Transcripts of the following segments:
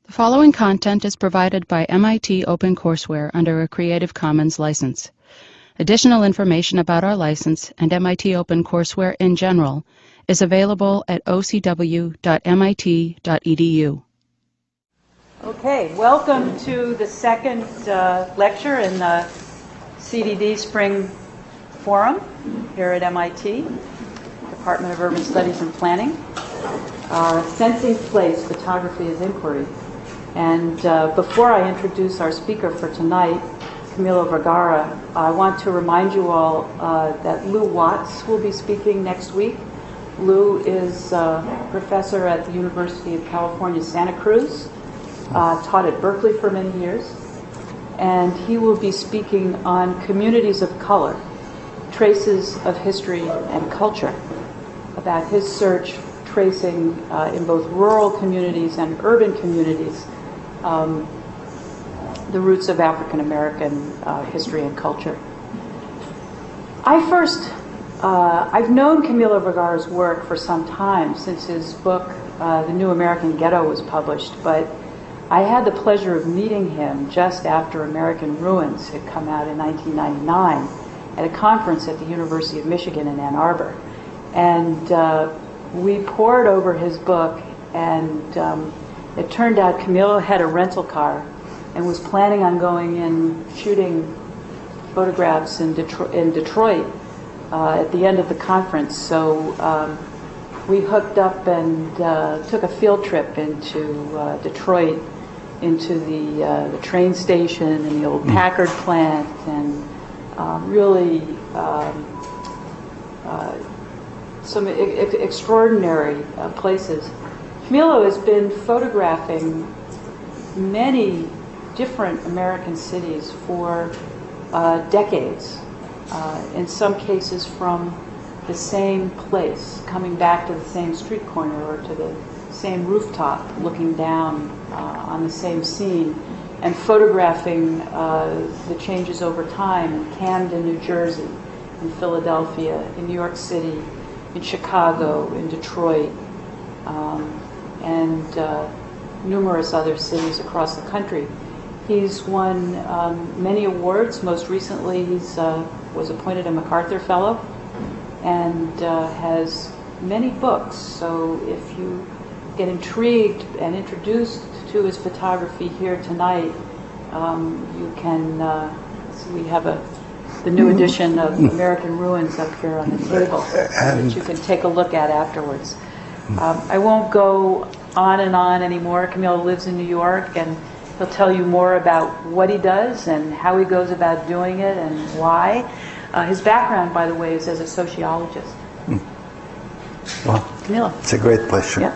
The following content is provided by MIT OpenCourseware under a Creative Commons license. Additional information about our license and MIT OpenCourseware in general is available at ocw.mit.edu. Okay, welcome to the second lecture in the CDD Spring Forum here at MIT, Department of Urban Studies and Planning. Sensing Place, Photography as Inquiry. And before I introduce our speaker for tonight, Camilo Vergara, I want to remind you all that Lou Watts will be speaking next week. Lou is a professor at the University of California, Santa Cruz, taught at Berkeley for many years, and he will be speaking on communities of color, traces of history and culture, about his search tracing in both rural communities and urban communities the roots of African American history and culture. I've known Camilo Vergara's work for some time, since his book, The New American Ghetto, was published, but I had the pleasure of meeting him just after American Ruins had come out in 1999 at a conference at the University of Michigan in Ann Arbor. And we pored over his book, and it turned out Camilo had a rental car and was planning on going in shooting photographs in Detroit at the end of the conference. So we hooked up and took a field trip into Detroit, into the train station and the old Packard plant, and really some extraordinary places. Camilo has been photographing many different American cities for decades, in some cases from the same place, coming back to the same street corner or to the same rooftop, looking down on the same scene, and photographing the changes over time in Camden, New Jersey, in Philadelphia, in New York City, in Chicago, in Detroit, and numerous other cities across the country. He's won many awards. Most recently, he was appointed a MacArthur Fellow, and has many books. So if you get intrigued and introduced to his photography here tonight, you can, so we have the new edition of American Ruins up here on the table that you can take a look at afterwards. I won't go on and on anymore. Camilo lives in New York, and he'll tell you more about what he does and how he goes about doing it and why. His background, by the way, is as a sociologist. Well, Camilo. It's a great pleasure. Yeah.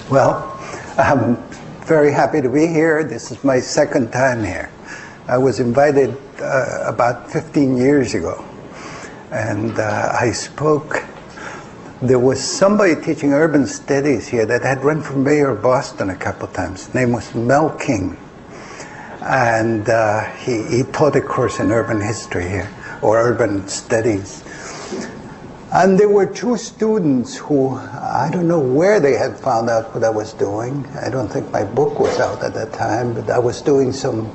Well, I'm very happy to be here. This is my second time here. I was invited about 15 years ago, and I spoke. There was somebody teaching urban studies here that had run for mayor of Boston a couple times. His name was Mel King, and he taught a course in urban history here, or urban studies. And there were two students who, I don't know where they had found out what I was doing. I don't think my book was out at that time, but I was doing some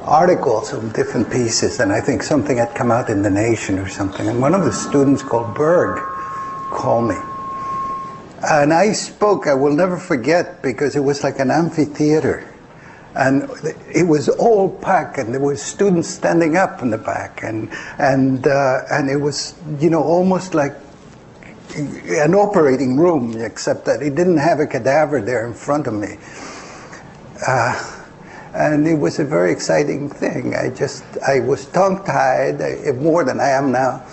articles on different pieces, and I think something had come out in The Nation or something. And one of the students called Berg called me. And I spoke, I will never forget, because it was like an amphitheater. And it was all packed, and there were students standing up in the back, and it was, almost like an operating room, except that it didn't have a cadaver there in front of me. And it was a very exciting thing. I was tongue-tied, more than I am now,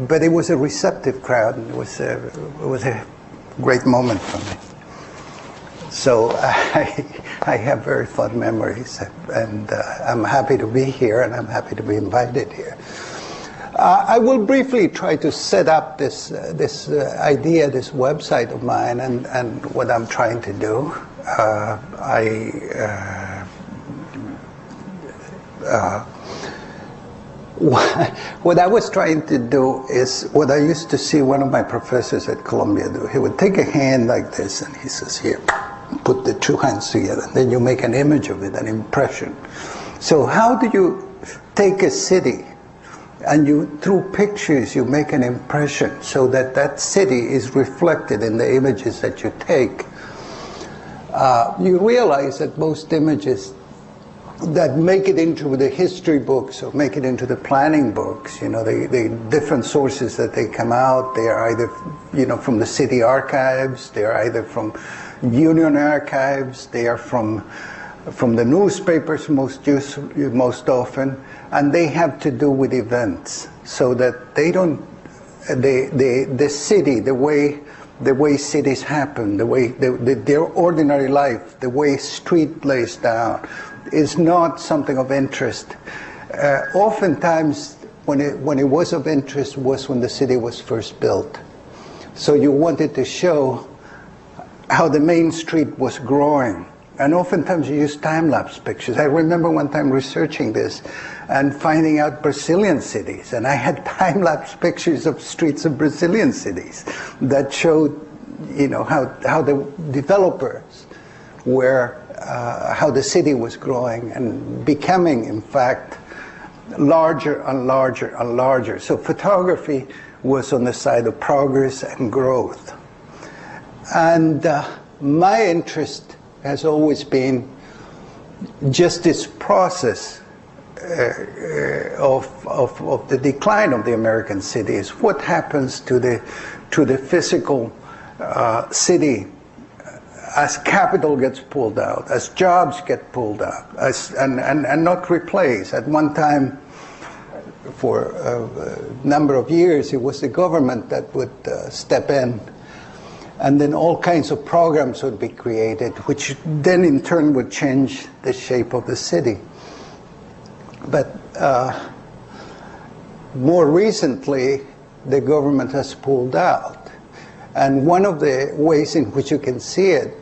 but it was a receptive crowd, and it was a great moment for me. So I have very fond memories, and I'm happy to be here, and I'm happy to be invited here. I will briefly try to set up this idea, this website of mine, and what I'm trying to do. What I was trying to do is what I used to see one of my professors at Columbia do. He would take a hand like this and he says, here, put the two hands together. And then you make an image of it, an impression. So how do you take a city and you, through pictures, you make an impression so that that city is reflected in the images that you take? You realize that most images that make it into the history books or make it into the planning books, you know, the different sources that they come out, they are either, you know, from the city archives, they are either from union archives, they are from the newspapers most often, and they have to do with events, so that they don't, the city, the way cities happen, the way their ordinary life, the way street lays down, is not something of interest. Oftentimes, when it was of interest was when the city was first built. So you wanted to show how the main street was growing. And oftentimes you use time-lapse pictures. I remember one time researching this and finding out Brazilian cities. And I had time-lapse pictures of streets of Brazilian cities that showed, you know, how the developers were, how the city was growing and becoming, in fact, larger and larger and larger. So photography was on the side of progress and growth. And my interest has always been just this process of the decline of the American cities. What happens to the physical city as capital gets pulled out, as jobs get pulled out, and not replaced. At one time, for a number of years, it was the government that would step in, and then all kinds of programs would be created, which then in turn would change the shape of the city. But more recently, the government has pulled out. And one of the ways in which you can see it,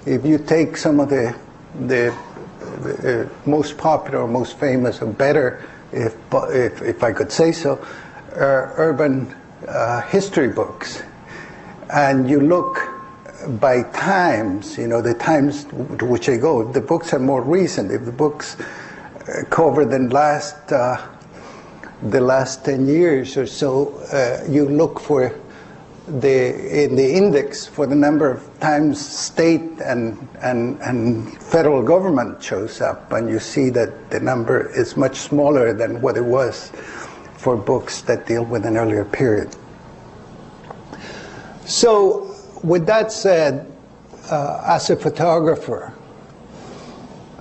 if you take some of the most popular, most famous, or better, if I could say so, urban history books, and you look by times, you know, the times to which they go. The books are more recent. If the books cover the last 10 years or so, you look for in the index for the number of times state and federal government shows up, and you see that the number is much smaller than what it was for books that deal with an earlier period. So, with that said, as a photographer,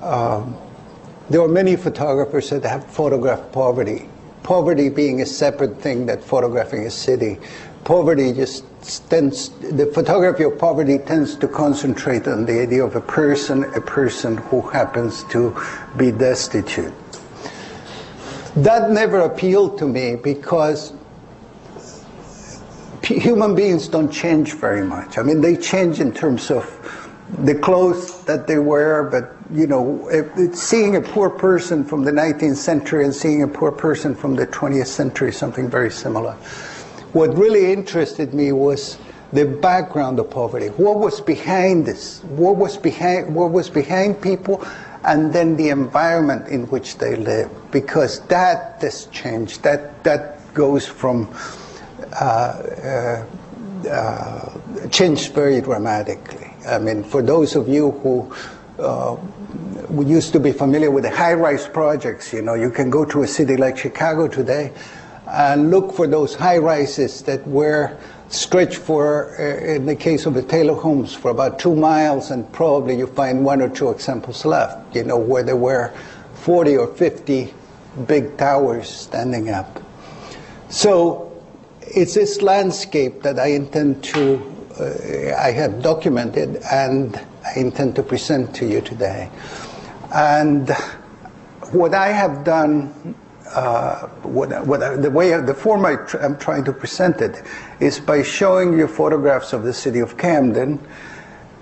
there are many photographers that have photographed poverty. Poverty being a separate thing that photographing a city. Poverty just tends, the photography of poverty tends to concentrate on the idea of a person who happens to be destitute. That never appealed to me because human beings don't change very much. I mean, they change in terms of the clothes that they wear, but, you know, seeing a poor person from the 19th century and seeing a poor person from the 20th century is something very similar. What really interested me was the background of poverty. What was behind this? What was behind people, and then the environment in which they live, because that has changed. That goes from changed very dramatically. I mean, for those of you who used to be familiar with the high-rise projects, you know, you can go to a city like Chicago today and look for those high-rises that were stretched for, in the case of the Taylor homes, for about 2 miles, and probably you find 1 or 2 examples left, you know, where there were 40 or 50 big towers standing up. So it's this landscape that I intend to, I have documented and I intend to present to you today. And what I have done, the form I'm trying to present it is by showing you photographs of the city of Camden,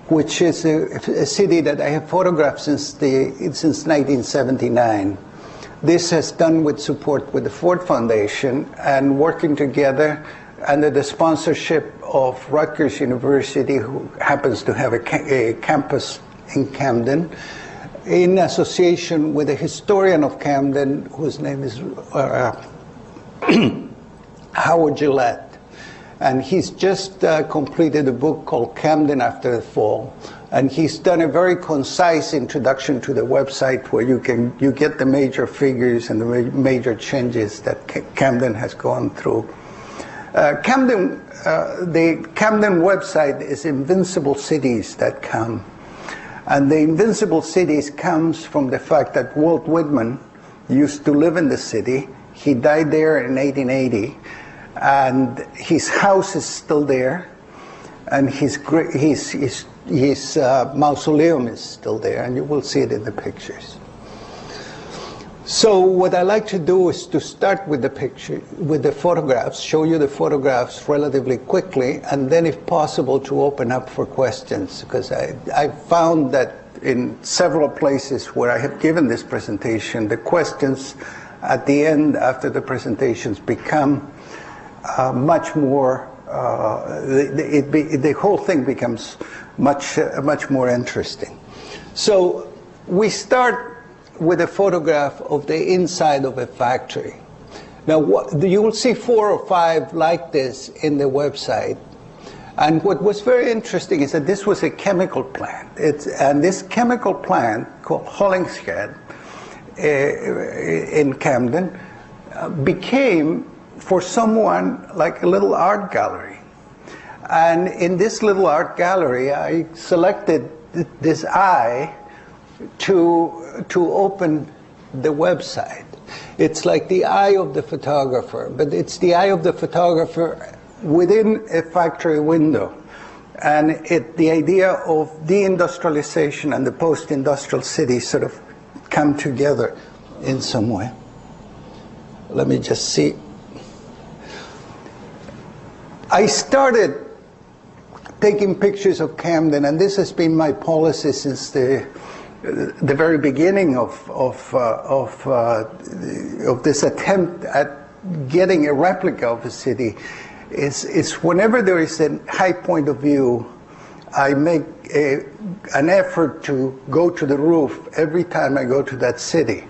which is a city that I have photographed since 1979. This is done with support with the Ford Foundation and working together under the sponsorship of Rutgers University, who happens to have a campus in Camden, in association with a historian of Camden whose name is Howard Gillette. And he's just completed a book called Camden After the Fall. And he's done a very concise introduction to the website where you get the major figures and the major changes that Camden has gone through. The Camden website is invincibleCities.com. And the Invincible Cities comes from the fact that Walt Whitman used to live in the city. He died there in 1880. And his house is still there, and his mausoleum is still there, and you will see it in the pictures. So what I like to do is to start with the photographs, show you the photographs relatively quickly, and then if possible to open up for questions, because I found that in several places where I have given this presentation, the questions at the end after the presentations become much more, the whole thing becomes much more interesting. So we start with a photograph of the inside of a factory. Now you will see 4 or 5 like this in the website. And what was very interesting is that this was a chemical plant. And this chemical plant called Hollingshead in Camden became for someone like a little art gallery. And in this little art gallery, I selected this eye to open the website. It's like the eye of the photographer, but it's the eye of the photographer within a factory window. And the idea of deindustrialization and the post-industrial city sort of come together in some way. Let me just see. I started taking pictures of Camden, and this has been my policy since the very beginning of this attempt at getting a replica of a city. Is whenever there is a high point of view, I make an effort to go to the roof every time I go to that city.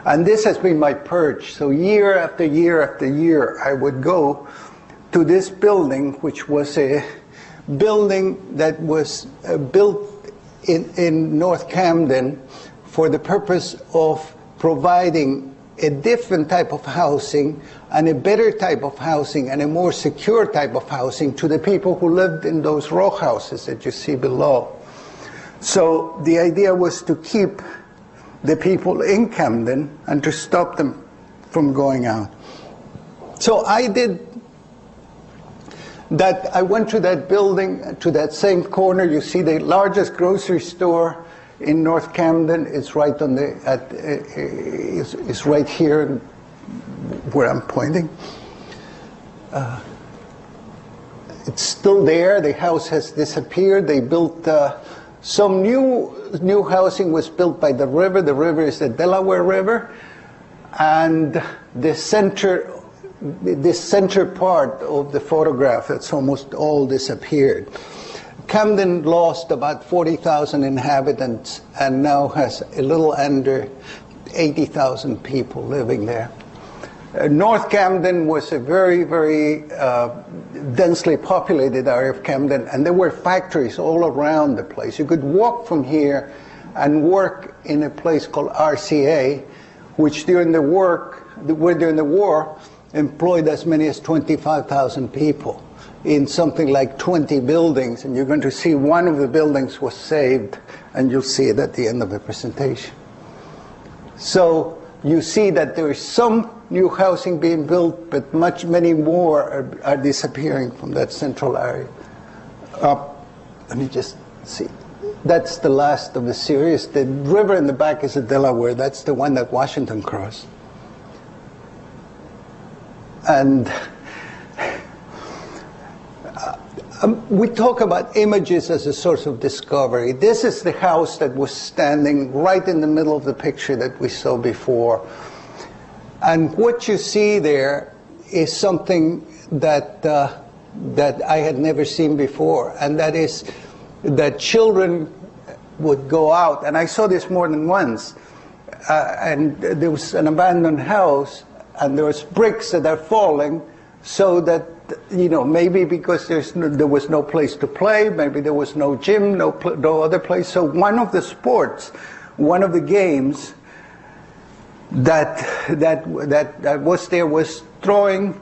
And this has been my perch. So year after year after year, I would go to this building, which was a building that was built in North Camden for the purpose of providing a different type of housing and a better type of housing and a more secure type of housing to the people who lived in those row houses that you see below. So the idea was to keep the people in Camden and to stop them from going out. So I did that. I went to that building, to that same corner. You see the largest grocery store in North Camden. It's right on the it's right here where I'm pointing. It's still there. The house has disappeared. They built some new housing was built by the river. The river is the Delaware River, and this center part of the photograph, that's almost all disappeared. Camden lost about 40,000 inhabitants and now has a little under 80,000 people living there. North Camden was a very, very densely populated area of Camden, and there were factories all around the place. You could walk from here and work in a place called RCA, which during the war employed as many as 25,000 people in something like 20 buildings, and you're going to see one of the buildings was saved, and you'll see it at the end of the presentation. So you see that there is some new housing being built, but many more are disappearing from that central area. Let me just see. That's the last of the series. The river in the back is the Delaware. That's the one that Washington crossed. And we talk about images as a source of discovery. This is the house that was standing right in the middle of the picture that we saw before. And what you see there is something that that I had never seen before, and that is that children would go out, and I saw this more than once, and there was an abandoned house, and there was bricks that are falling, so that, you know, maybe because there was no place to play, maybe there was no gym, no other place. So one of the sports, one of the games that was there was throwing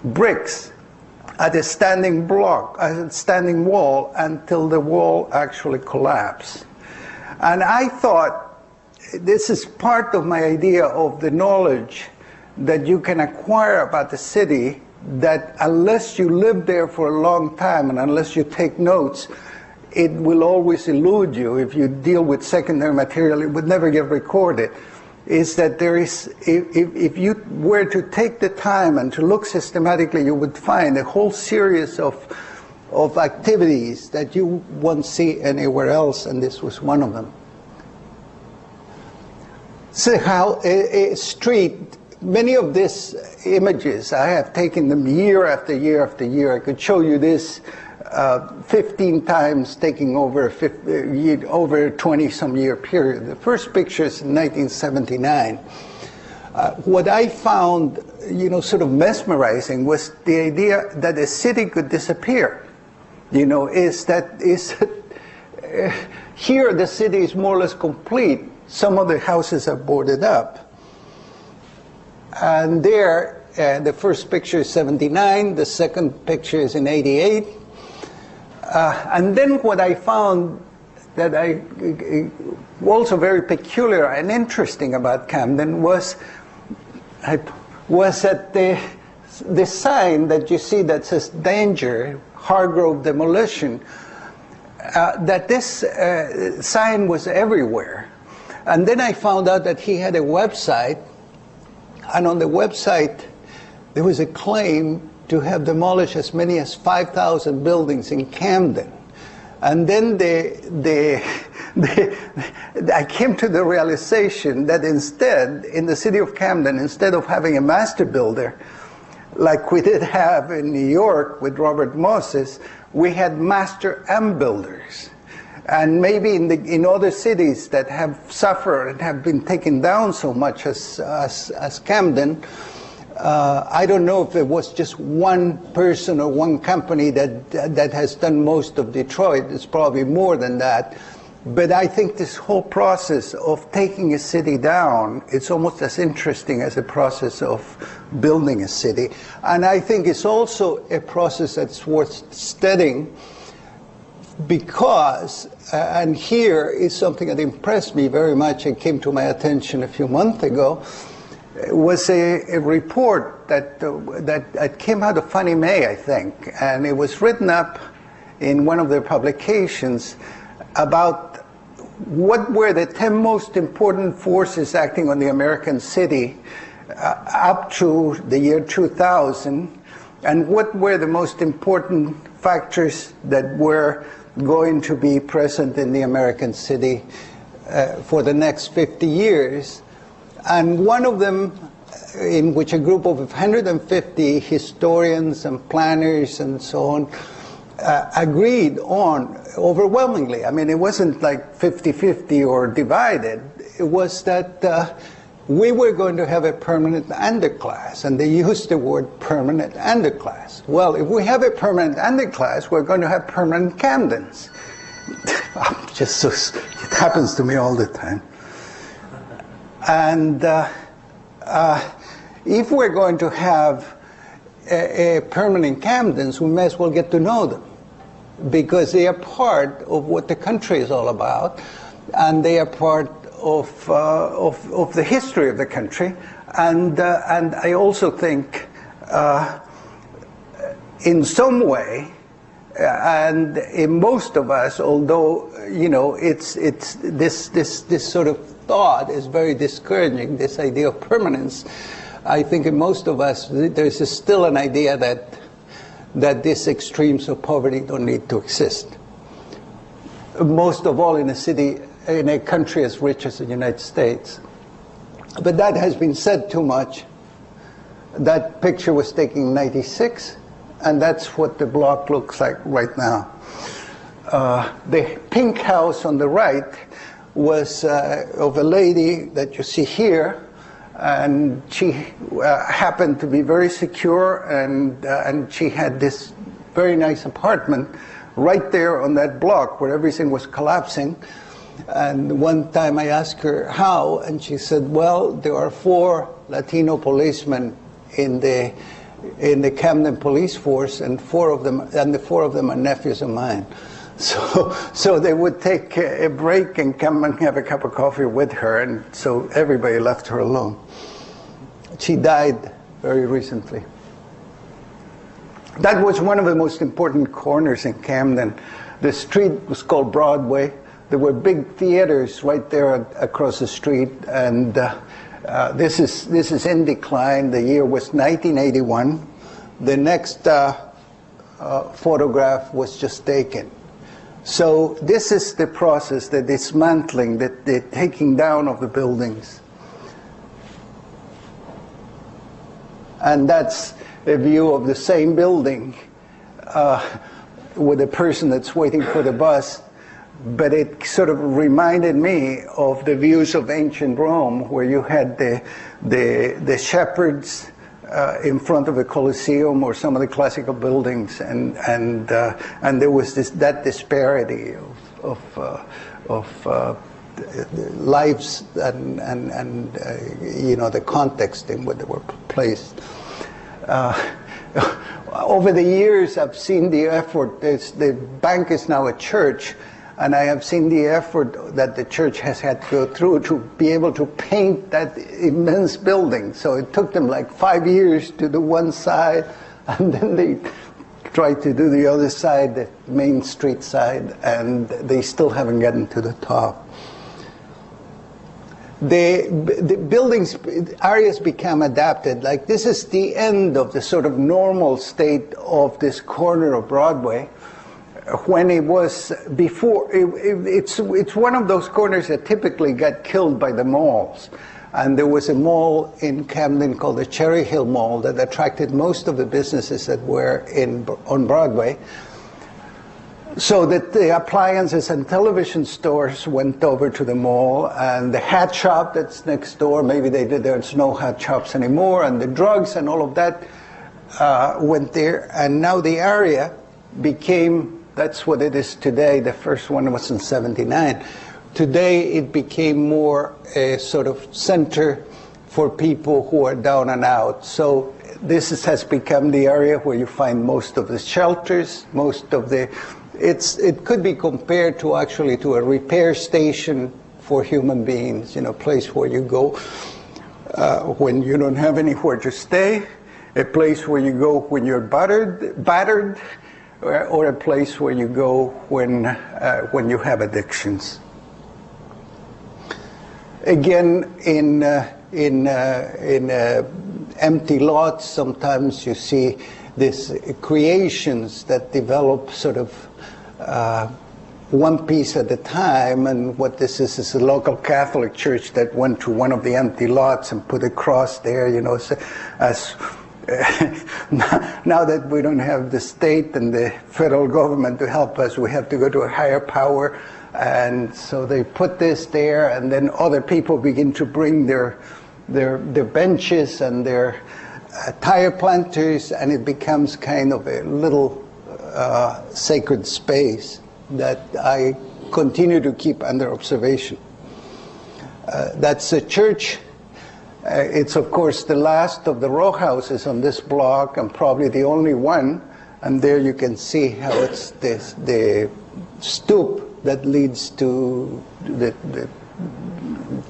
bricks at a standing block, at a standing wall, until the wall actually collapsed. And I thought, this is part of my idea of the knowledge that you can acquire about the city, that unless you live there for a long time and unless you take notes, it will always elude you. If you deal with secondary material, it would never get recorded. Is that there is, if you were to take the time and to look systematically, you would find a whole series of activities that you won't see anywhere else, and this was one of them. So how a street, many of these images, I have taken them year after year after year. I could show you this 15 times, taking over a 20-some year period. The first picture is in 1979. What I found, you know, sort of mesmerizing was the idea that a city could disappear. You know, here the city is more or less complete. Some of the houses are boarded up. And there, the first picture is 79, the second picture is in 88. And then what I found that also very peculiar and interesting about Camden was that the sign that you see that says danger, Hargrove demolition, that this sign was everywhere. And then I found out that he had a website, and on the website there was a claim to have demolished as many as 5,000 buildings in Camden. And then I came to the realization that instead, in the city of Camden, instead of having a master builder, like we did have in New York with Robert Moses, we had master builders. And maybe in other cities that have suffered and have been taken down so much as Camden, I don't know if it was just one person or one company that has done most of Detroit. It's probably more than that. But I think this whole process of taking a city down, it's almost as interesting as the process of building a city. And I think it's also a process that's worth studying, because, and here is something that impressed me very much and came to my attention a few months ago, was a report that came out of Fannie Mae, I think, and it was written up in one of their publications about what were the 10 most important forces acting on the American city up to the year 2000, and what were the most important factors that were going to be present in the American city for the next 50 years. And one of them, in which a group of 150 historians and planners and so on agreed on overwhelmingly. I mean, it wasn't like 50-50 or divided. It was that we were going to have a permanent underclass, and they used the word permanent underclass. Well, if we have a permanent underclass, we're going to have permanent Camdens. Just so, it happens to me all the time. And if we're going to have a permanent Camdens, we may as well get to know them, because they are part of what the country is all about, and they are part of the history of the country. And I also think, in some way, and in most of us, although you know, it's this sort of thought is very discouraging, this idea of permanence. I think in most of us there's still an idea that these extremes of poverty don't need to exist. Most of all in a city, in a country as rich as the United States. But that has been said too much. That picture was taken in '96, and that's what the block looks like right now. The pink house on the right was of a lady that you see here, and she happened to be very secure, and she had this very nice apartment right there on that block where everything was collapsing. And one time I asked her how, and she said, well, there are 4 Latino policemen in the Camden police force, and the 4 of them are nephews of mine. So they would take a break and come and have a cup of coffee with her, and so everybody left her alone. She died very recently. That was one of the most important corners in Camden. The street was called Broadway. There were big theaters right there across the street, and this is in decline. The year was 1981. The next photograph was just taken. So this is the process, the dismantling, the taking down of the buildings. And that's a view of the same building with a person that's waiting for the bus. But it sort of reminded me of the views of ancient Rome, where you had the shepherds in front of the Colosseum or some of the classical buildings, and there was that disparity of lives and you know, the context in which they were placed. Over the years, I've seen the effort. The bank is now a church, and I have seen the effort that the church has had to go through to be able to paint that immense building. So it took them like 5 years to do one side, and then they tried to do the other side, the main street side, and they still haven't gotten to the top. The buildings, areas become adapted. Like this is the end of the sort of normal state of this corner of Broadway. When it was before, it's one of those corners that typically got killed by the malls. And there was a mall in Camden called the Cherry Hill Mall that attracted most of the businesses that were on Broadway. So that the appliances and television stores went over to the mall, and the hat shop that's next door, maybe there's no hat shops anymore, and the drugs and all of that went there. And now the area became, that's what it is today. The first one was in '79. Today it became more a sort of center for people who are down and out. So this has become the area where you find most of the shelters, most of the, it could be compared to actually to a repair station for human beings, you know, a place where you go when you don't have anywhere to stay, a place where you go when you're battered, or a place where you go when you have addictions. Again, in empty lots, sometimes you see these creations that develop sort of one piece at a time. And what this is a local Catholic church that went to one of the empty lots and put a cross there, you know, so as now that we don't have the state and the federal government to help us, we have to go to a higher power. And so they put this there, and then other people begin to bring their benches and their tire planters, and it becomes kind of a little sacred space that I continue to keep under observation. That's a church. It's of course the last of the row houses on this block, and probably the only one. And there you can see how it's the stoop that leads to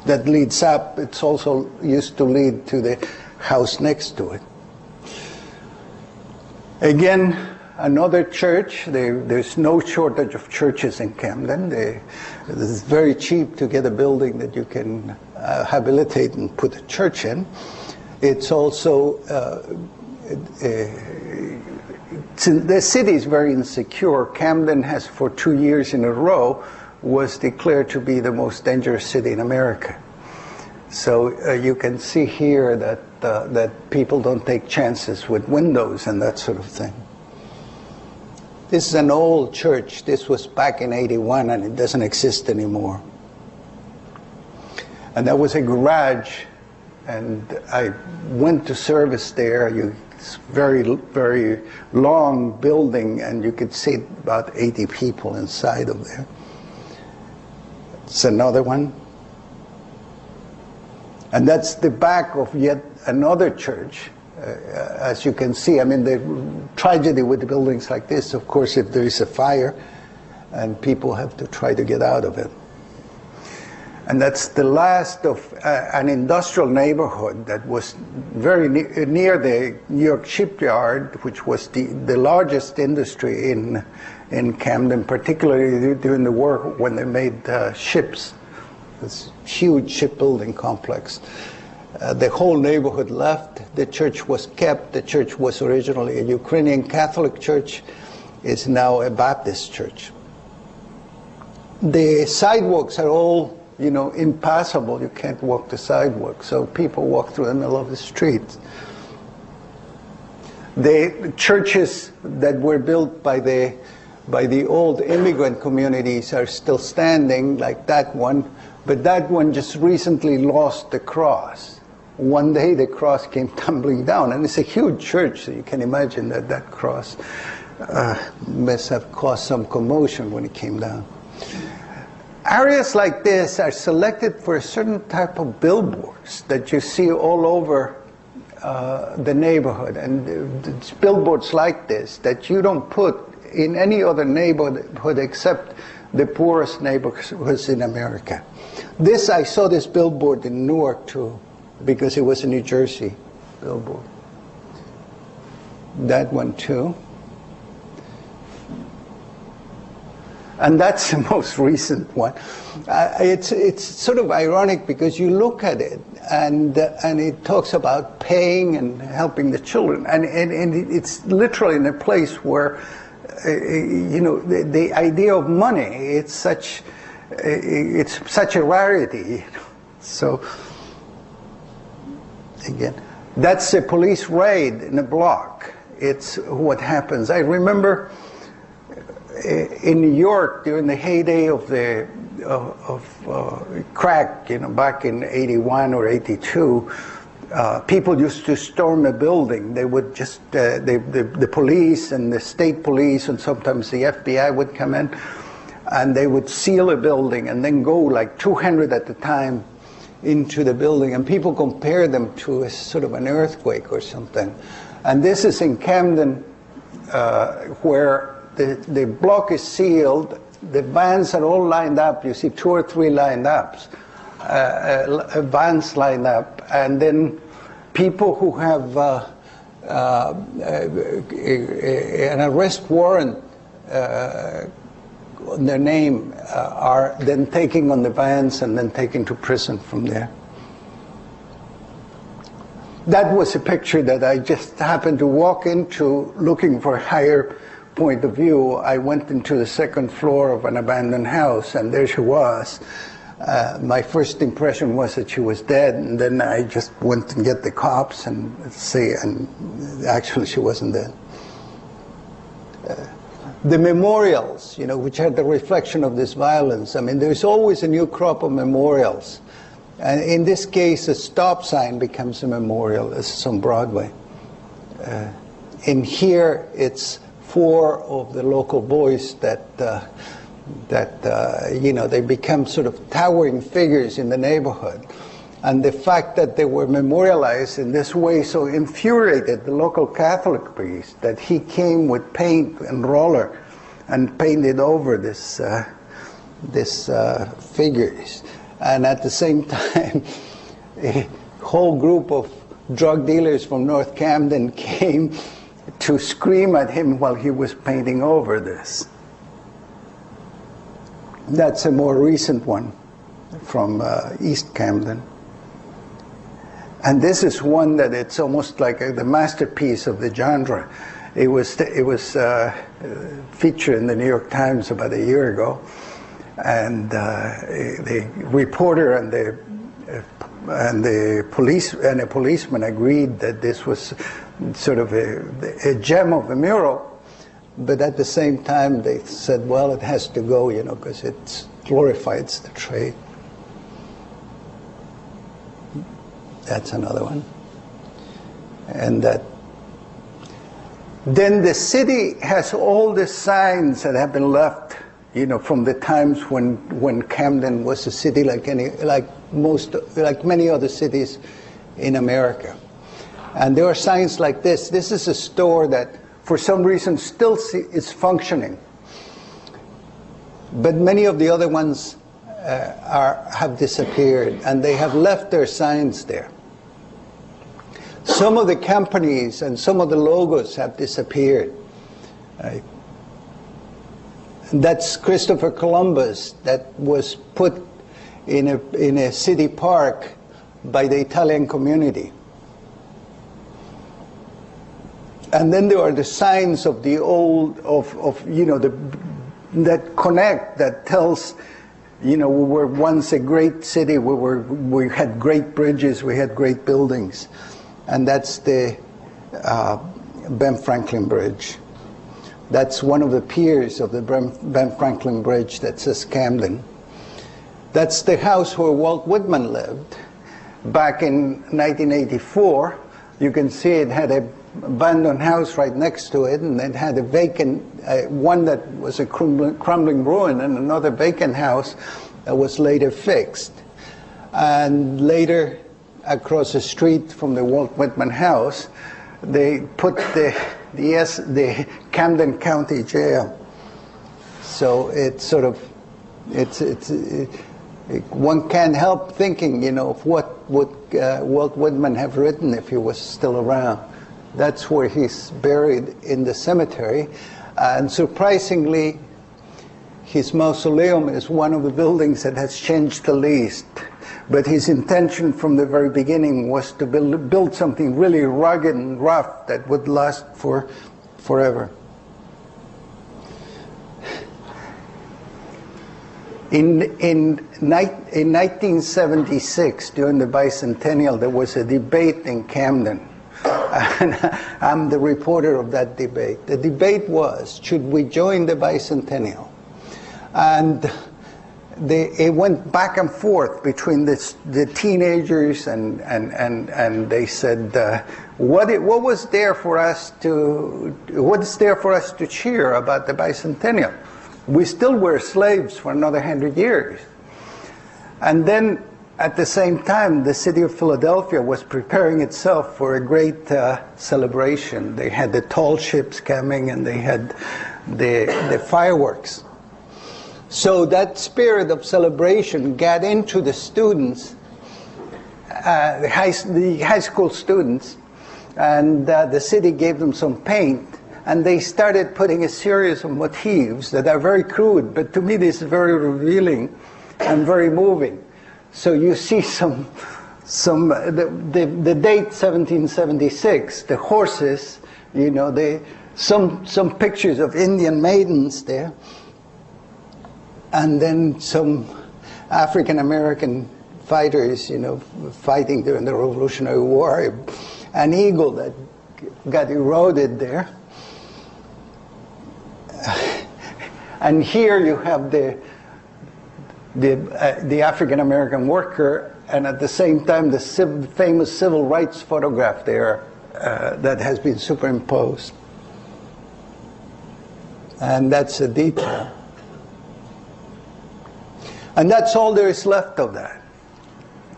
that leads up. It's also used to lead to the house next to it. Again, another church. There's no shortage of churches in Camden. It's very cheap to get a building that you can habilitate and put a church in. It's also the city is very insecure. Camden has, for 2 years in a row, was declared to be the most dangerous city in America. So you can see here that people don't take chances with windows and that sort of thing. This is an old church. This was back in '81 and it doesn't exist anymore. And that was a garage, and I went to service there. It's very, very long building, and you could see about 80 people inside of there. It's another one. And that's the back of yet another church. As you can see, I mean, the tragedy with the buildings like this, of course, if there is a fire, and people have to try to get out of it. And that's the last of an industrial neighborhood that was very near the New York shipyard, which was the largest industry in Camden, particularly during the war when they made ships. This huge shipbuilding complex. The whole neighborhood left. The church was kept. The church was originally a Ukrainian Catholic church. It's now a Baptist church. The sidewalks are all, you know, impassable. You can't walk the sidewalk, so people walk through the middle of the street. The churches that were built by the old immigrant communities are still standing, like that one, but that one just recently lost the cross. One day the cross came tumbling down, and it's a huge church, so you can imagine that that cross must have caused some commotion when it came down. Areas like this are selected for a certain type of billboards that you see all over the neighborhood, and it's billboards like this that you don't put in any other neighborhood except the poorest neighborhoods in America. I saw this billboard in Newark too, because it was a New Jersey billboard. That one too. And that's the most recent one. It's sort of ironic because you look at it and it talks about paying and helping the children, and it's literally in a place where you know, the idea of money, it's such a rarity, you know? So again, that's a police raid in a block. It's what happens. I remember in New York during the heyday of the crack, you know, back in '81 or '82, people used to storm a building. They would just the police and the state police and sometimes the FBI would come in, and they would seal a building and then go like 200 at a time into the building, and people compare them to a sort of an earthquake or something. And this is in Camden, where the block is sealed, the vans are all lined up. You see 2 or 3 lined up, vans lined up, and then people who have an arrest warrant on their name are then taken on the vans and then taken to prison from there. That was a picture that I just happened to walk into looking for a higher point of view. I went into the 2nd floor of an abandoned house, and there she was. My first impression was that she was dead, and then I just went and get the cops and see, and actually she wasn't dead. The memorials, you know, which are the reflection of this violence. I mean, there's always a new crop of memorials. And in this case, a stop sign becomes a memorial. This is on Broadway. In here, it's 4 of the local boys that you know, they become sort of towering figures in the neighborhood. And the fact that they were memorialized in this way so infuriated the local Catholic priest that he came with paint and roller and painted over this figures. And at the same time, a whole group of drug dealers from North Camden came to scream at him while he was painting over this. That's a more recent one from East Camden. And this is one that it's almost like the masterpiece of the genre. It was featured in the New York Times about a year ago. And the reporter and the the policeman agreed that this was sort of a gem of a mural. But at the same time, they said, well, it has to go, because it glorifies the trade. That's another one. And then the city has all the signs that have been left, from the times when Camden was a city like many other cities in America. And there are signs like this. This is a store that, for some reason, still is functioning. But many of the other ones have disappeared, and they have left their signs there. Some of the companies and some of the logos have disappeared. Right? That's Christopher Columbus, that was put in a city park by the Italian community. And then there are the signs of the old, that connect, that tells, we were once a great city, we had great bridges, we had great buildings. And that's the Ben Franklin Bridge. That's one of the piers of the Ben Franklin Bridge that says Camden. That's the house where Walt Whitman lived. Back in 1984, you can see it had an abandoned house right next to it, and it had a vacant, one that was a crumbling ruin, and another vacant house that was later fixed. And later, across the street from the Walt Whitman house, they put the Camden County Jail. So it's sort of, one can't help thinking, of what would Walt Whitman have written if he was still around. That's where he's buried in the cemetery. And surprisingly, his mausoleum is one of the buildings that has changed the least. But his intention from the very beginning was to build something really rugged and rough that would last forever. In 1976, during the bicentennial, there was a debate in Camden. And I'm the reporter of that debate. The debate was, should we join the bicentennial? And it went back and forth between the teenagers, and they said, what's there for us to cheer about the bicentennial? We still were slaves for another 100 years. And then at the same time, the city of Philadelphia was preparing itself for a great celebration. They had the tall ships coming, and they had the fireworks. So that spirit of celebration got into the students, the high school students, and the city gave them some paint, and they started putting a series of motifs that are very crude, but to me this is very revealing and very moving. So you see the date 1776, the horses, some pictures of Indian maidens there. And then some African-American fighters, fighting during the Revolutionary War. An eagle that got eroded there. And here you have the African-American worker, and at the same time the famous civil rights photograph there that has been superimposed. And that's a detail. And that's all there is left of that.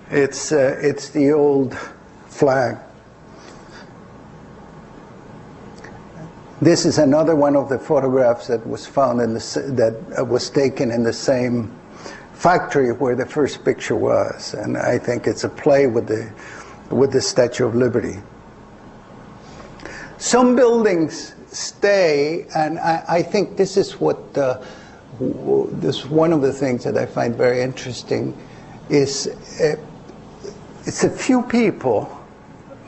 It's the old flag. This is another one of the photographs that was found that was taken in the same factory where the first picture was, and I think it's a play with the Statue of Liberty. Some buildings stay, and I think this is what. This one of the things that I find very interesting is it's a few people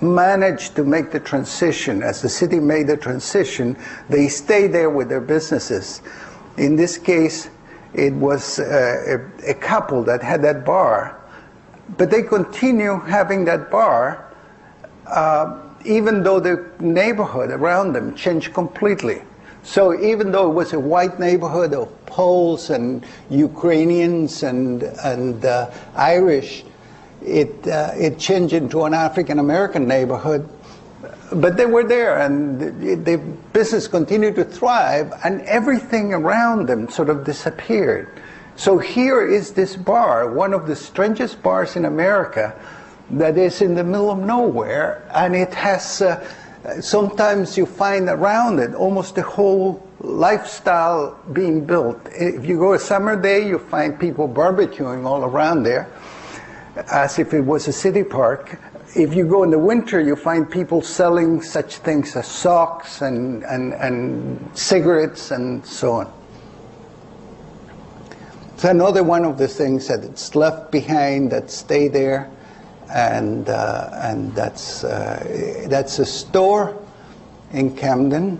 managed to make the transition. As the city made the transition, they stayed there with their businesses. In this case, it was a couple that had that bar, But they continue having that bar, even though the neighborhood around them changed completely. So even though it was a white neighborhood of Poles and Ukrainians and Irish, it changed into an African-American neighborhood. But they were there, and the business continued to thrive, and everything around them sort of disappeared. So here is this bar, one of the strangest bars in America, that is in the middle of nowhere, and it has, sometimes you find around it almost the whole lifestyle being built. If you go a summer day, you find people barbecuing all around there, as if it was a city park. If you go in the winter, you find people selling such things as socks and cigarettes and so on. It's another one of the things that it's left behind that stay there, and that's a store in Camden,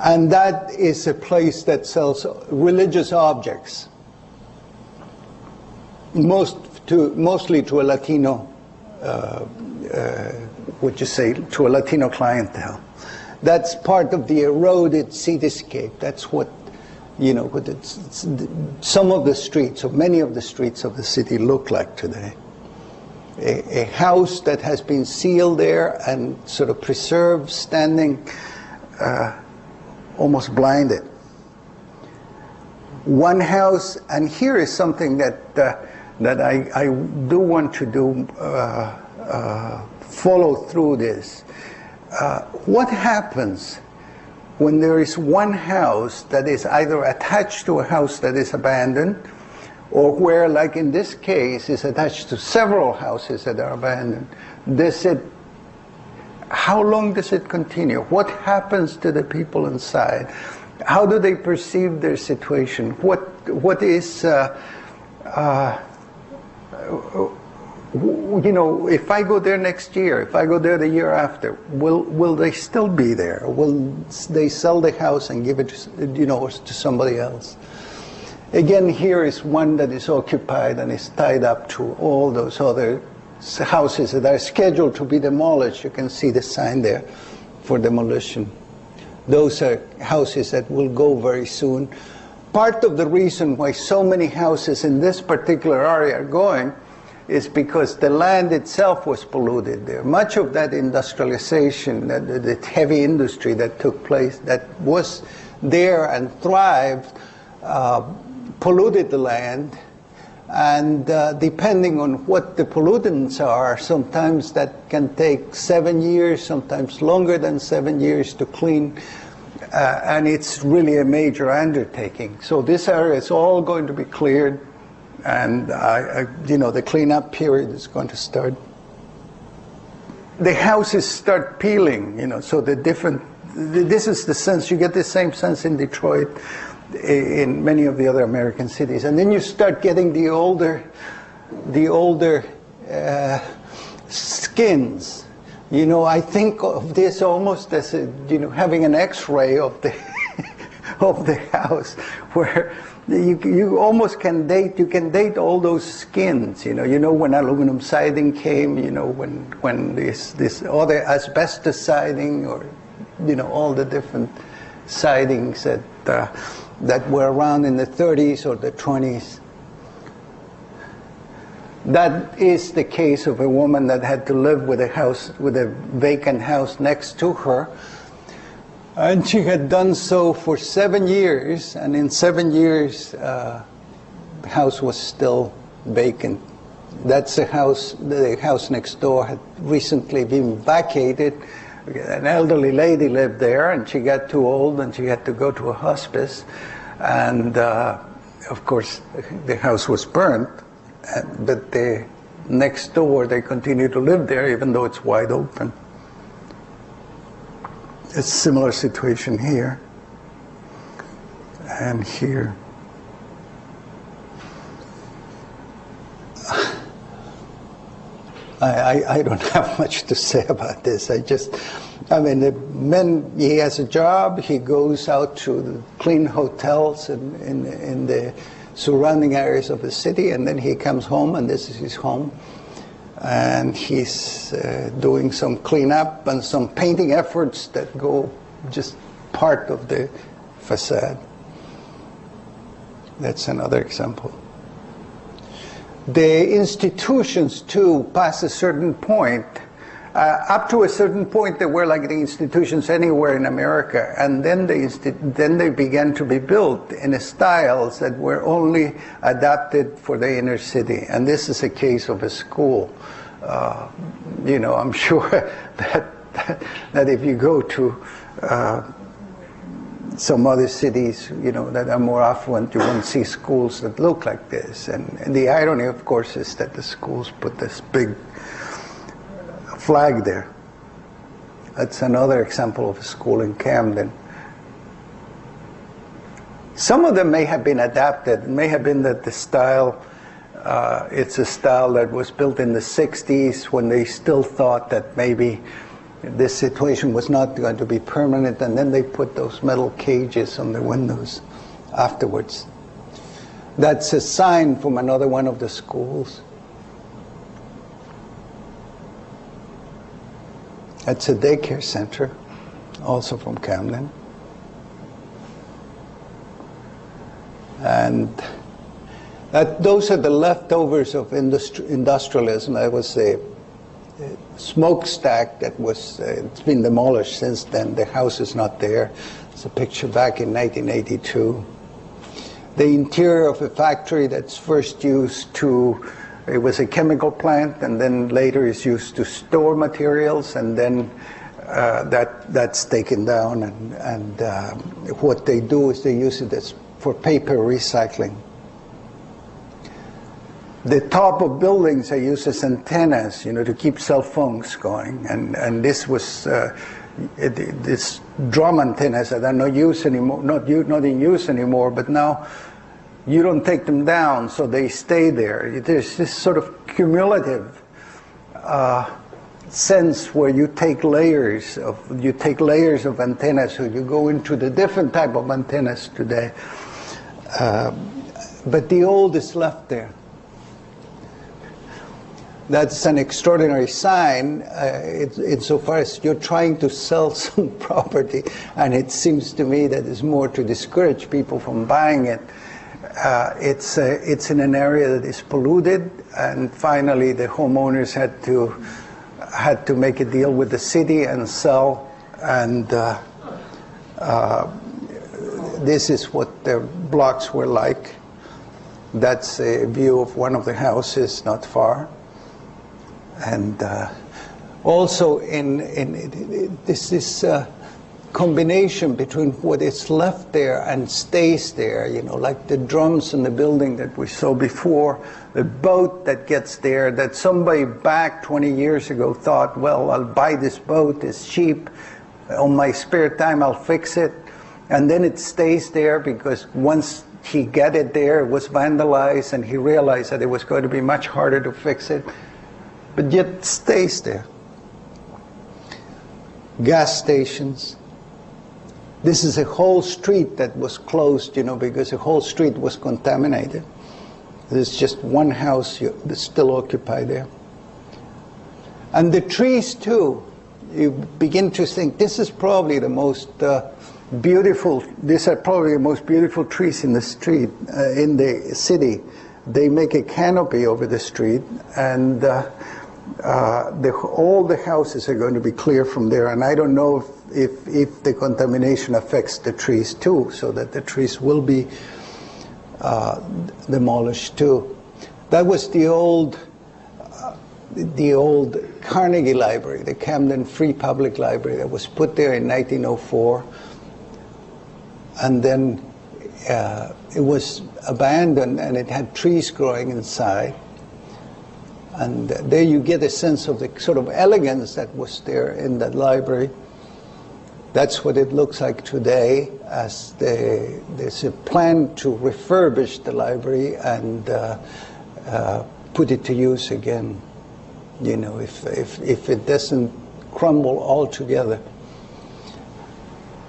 and that is a place that sells religious objects, mostly to a Latino, to a Latino clientele. That's part of the eroded cityscape. That's what, some of the streets, or many of the streets of the city look like today. A house that has been sealed there and sort of preserved, standing almost blinded. One house, and here is something that I do want to follow through this. What happens when there is one house that is either attached to a house that is abandoned, or where, like in this case, is attached to several houses that are abandoned? How long does it continue? What happens to the people inside? How do they perceive their situation? What is if I go there next year, if I go there the year after, will they still be there? Will they sell the house and give it to somebody else? Again, here is one that is occupied and is tied up to all those other houses that are scheduled to be demolished. You can see the sign there for demolition. Those are houses that will go very soon. Part of the reason why so many houses in this particular area are going is because the land itself was polluted there. Much of that industrialization, the heavy industry that took place, that was there and thrived, polluted the land. And depending on what the pollutants are, sometimes that can take 7 years, sometimes longer than 7 years to clean. And it's really a major undertaking. So this area is all going to be cleared, and the cleanup period is going to start. The houses start peeling, so this is the sense, you get the same sense in Detroit, in many of the other American cities. And then you start getting the older skins. I think of this almost as having an X-ray of the of the house, where you almost can date all those skins. When aluminum siding came, when this other asbestos siding, or all the different sidings that were around in the 30s or the 20s. That is the case of a woman that had to live with a vacant house next to her. And she had done so for 7 years, and in 7 years, the house was still vacant. That's the house next door had recently been vacated. An elderly lady lived there, and she got too old, and she had to go to a hospice. And of course, the house was burnt. But next door, they continue to live there, even though it's wide open. It's a similar situation here and here. I don't have much to say about this. The man, he has a job. He goes out to clean hotels in the surrounding areas of the city, and then he comes home, and this is his home. And he's doing some cleanup and some painting efforts that go just part of the facade. That's another example. The institutions, too, pass a certain point. Up to a certain point, they were like the institutions anywhere in America, and then they began to be built in styles that were only adapted for the inner city. And this is a case of a school. You know, I'm sure that if you go to some other cities, you know, that are more affluent, you won't see schools that look like this. And the irony, of course, is that the schools put this big flag there. That's another example of a school in Camden. Some of them may have been adapted. It may have been that the style, it's a style that was built in the 60s when they still thought that maybe this situation was not going to be permanent, and then they put those metal cages on the windows afterwards. That's a sign from another one of the schools. That's a daycare center, also from Camden. And those are the leftovers of industrialism. That was a smokestack that was, it's been demolished since then. The house is not there. It's a picture back in 1982. The interior of a factory that's first used to, it was a chemical plant, and then later is used to store materials, and then that's taken down, and what they do is they use it as for paper recycling. The top of buildings are used as antennas, you know, to keep cell phones going, and this was this drum antennas that are not used anymore, not in use anymore, but now you don't take them down, so they stay there. There's this sort of cumulative sense where you take layers of antennas, so you go into the different type of antennas today, but the old is left there. That's an extraordinary sign insofar as you're trying to sell some property, and it seems to me that it's more to discourage people from buying it. It's in an area that is polluted, and finally the homeowners had to make a deal with the city and sell, and this is what the blocks were like. That's a view of one of the houses not far. And also in this combination between what is left there and stays there, you know, like the drums in the building that we saw before, the boat that gets there, that somebody back 20 years ago thought, well, I'll buy this boat, it's cheap, on my spare time I'll fix it, and then it stays there because once he got it there, it was vandalized, and he realized that it was going to be much harder to fix it, but yet stays there. Gas stations. This is a whole street that was closed, you know, because the whole street was contaminated. There's just one house that's still occupied there. And the trees, too. You begin to think, this is probably the most beautiful, these are probably the most beautiful trees in the street, in the city. They make a canopy over the street, and all the houses are going to be clear from there, and I don't know if the contamination affects the trees too, so that the trees will be demolished too. That was the old Carnegie Library, the Camden Free Public Library, that was put there in 1904, and then it was abandoned, and it had trees growing inside. And there you get a sense of the sort of elegance that was there in that library. That's what it looks like today, as there's a plan to refurbish the library and put it to use again, you know, if it doesn't crumble altogether.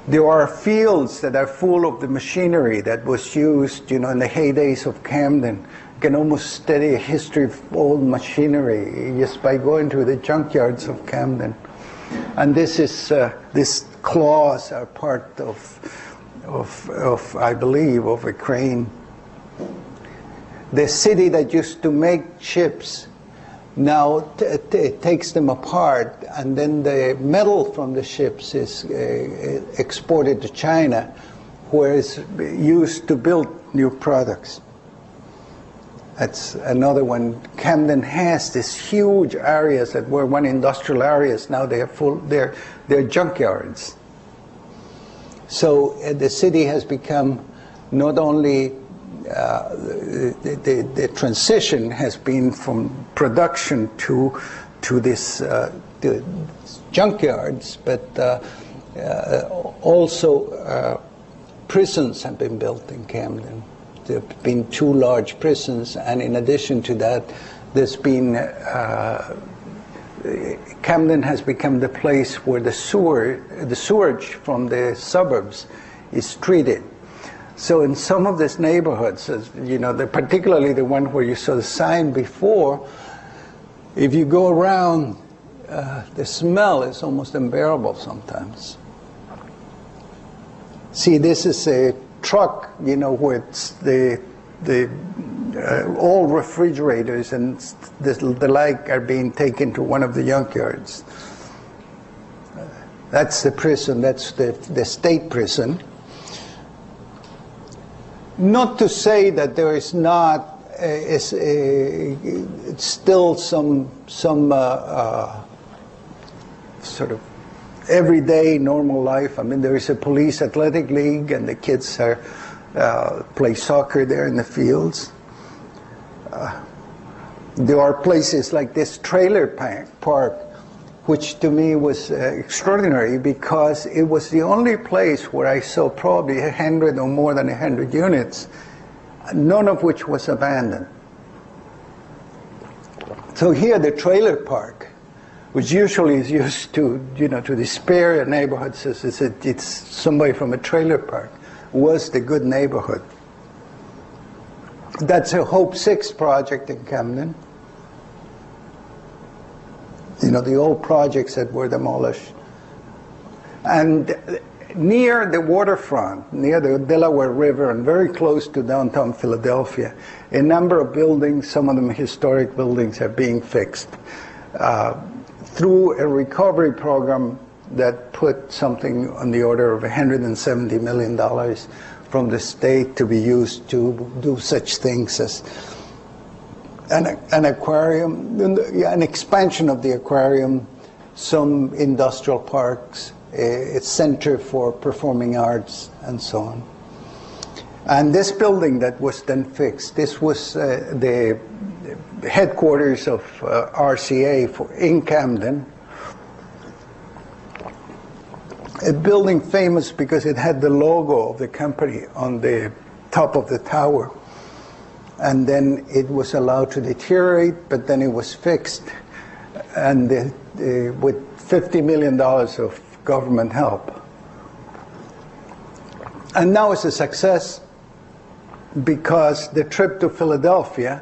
There are fields that are full of the machinery that was used, in the heydays of Camden. You can almost study a history of old machinery just by going to the junkyards of Camden. And these claws are part of I believe, of a crane. The city that used to make ships now takes them apart, and then the metal from the ships is exported to China, where it's used to build new products. That's another one. Camden has these huge areas that were one industrial areas. Now they're junkyards. So the city has become not only the transition has been from production to this the junkyards, but also prisons have been built in Camden. There have been 2 large prisons, and in addition to that, there's been Camden has become the place where the sewage from the suburbs is treated. So in some of these neighborhoods, particularly the one where you saw the sign before, if you go around, the smell is almost unbearable sometimes. See, this is a truck, where it's all refrigerators and the like are being taken to one of the junkyards. That's the prison, that's the state prison. Not to say that there is not still some sort of everyday normal life. I mean, there is a police athletic league, and the kids play soccer there in the fields. There are places like this trailer park, which to me was extraordinary, because it was the only place where I saw probably 100 or more than 100 units, none of which was abandoned. So here the trailer park, which usually is used to, to despair neighborhoods, it's somebody from a trailer park, was the good neighborhood. That's a Hope 6 project in Camden. The old projects that were demolished. And near the waterfront, near the Delaware River, and very close to downtown Philadelphia, a number of buildings, some of them historic buildings, are being fixed through a recovery program that put something on the order of $170 million from the state to be used to do such things as an aquarium, an expansion of the aquarium, some industrial parks, a center for performing arts, and so on. And this building that was then fixed, this was the headquarters of RCA in Camden. A building famous because it had the logo of the company on the top of the tower. And then it was allowed to deteriorate, but then it was fixed, and with $50 million of government help. And now it's a success, because the trip to Philadelphia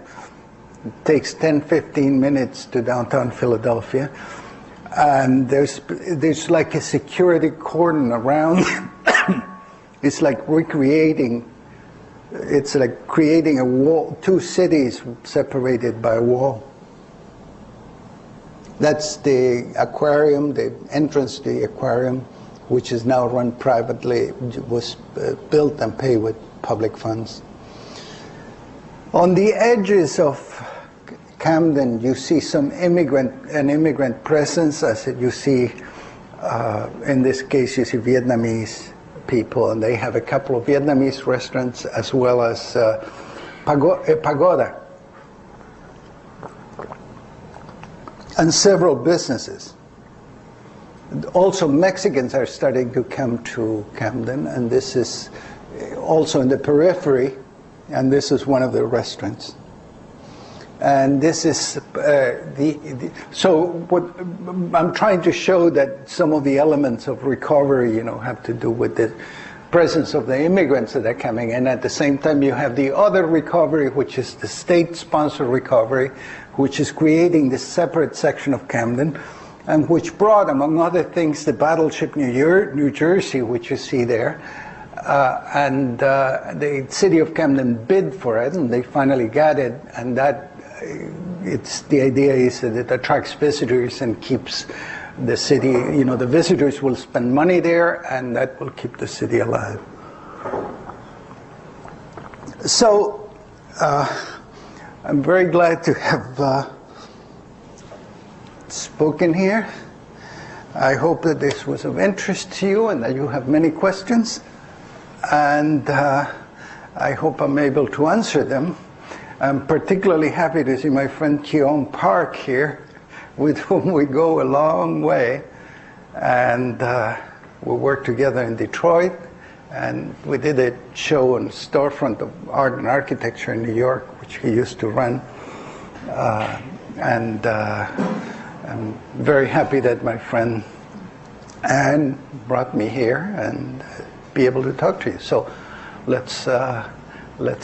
takes 10-15 minutes to downtown Philadelphia, and there's like a security cordon around. It's like recreating. It's like creating a wall, 2 cities separated by a wall. That's the aquarium, the entrance to the aquarium, which is now run privately. It was built and paid with public funds. On the edges of Camden, you see an immigrant presence, as you see, in this case, you see Vietnamese people, and they have a couple of Vietnamese restaurants as well as a pagoda and several businesses. Also, Mexicans are starting to come to Camden, and this is also in the periphery, and this is one of the restaurants. And this is so what I'm trying to show that some of the elements of recovery, have to do with the presence of the immigrants that are coming in. At the same time, you have the other recovery, which is the state-sponsored recovery, which is creating this separate section of Camden, and which brought, among other things, the battleship New Jersey, which you see there. And the city of Camden bid for it, and they finally got it, and that the idea is that it attracts visitors and keeps the city, the visitors will spend money there, and that will keep the city alive. So I'm very glad to have spoken here. I hope that this was of interest to you and that you have many questions, and I hope I'm able to answer them. I'm particularly happy to see my friend Keon Park here, with whom we go a long way, and we worked together in Detroit, and we did a show on Storefront of Art and Architecture in New York, which he used to run, and I'm very happy that my friend Anne brought me here and be able to talk to you. So let's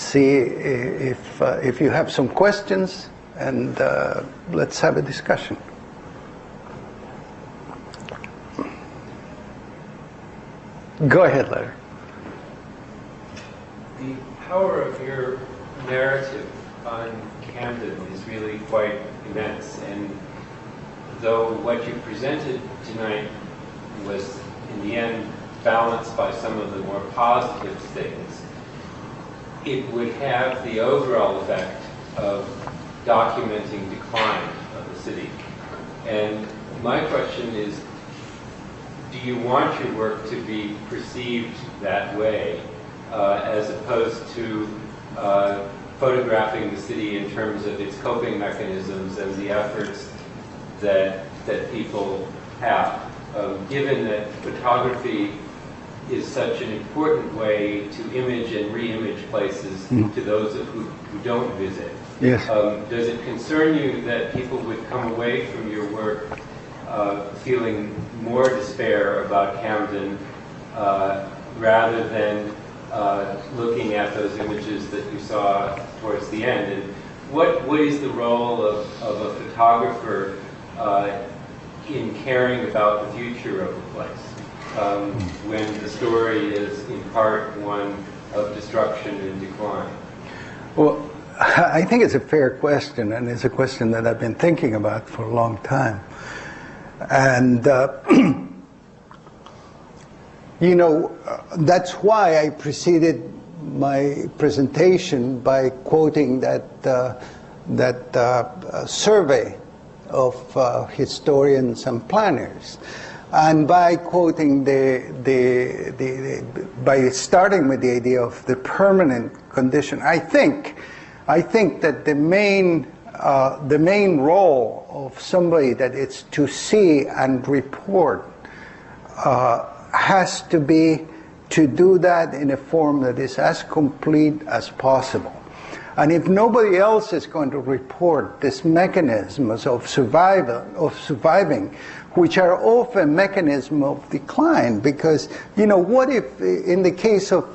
see if you have some questions, and let's have a discussion. Go ahead, Larry. The power of your narrative on Camden is really quite immense, and though what you presented tonight was in the end balanced by some of the more positive things, it would have the overall effect of documenting decline of the city. And my question is, do you want your work to be perceived that way, as opposed to photographing the city in terms of its coping mechanisms and the efforts that people have? Given that photography is such an important way to image and re-image places to those who don't visit. Yes. Does it concern you that people would come away from your work feeling more despair about Camden rather than looking at those images that you saw towards the end? And what is the role of a photographer in caring about the future of a place when the story is in part one of destruction and decline? Well, I think it's a fair question, and it's a question that I've been thinking about for a long time. And that's why I preceded my presentation by quoting that survey of historians and planners, and by quoting by starting with the idea of the permanent condition. I think that the main role of somebody that it's to see and report has to be to do that in a form that is as complete as possible. And if nobody else is going to report these mechanisms of surviving, which are often mechanisms of decline, because what if, in the case of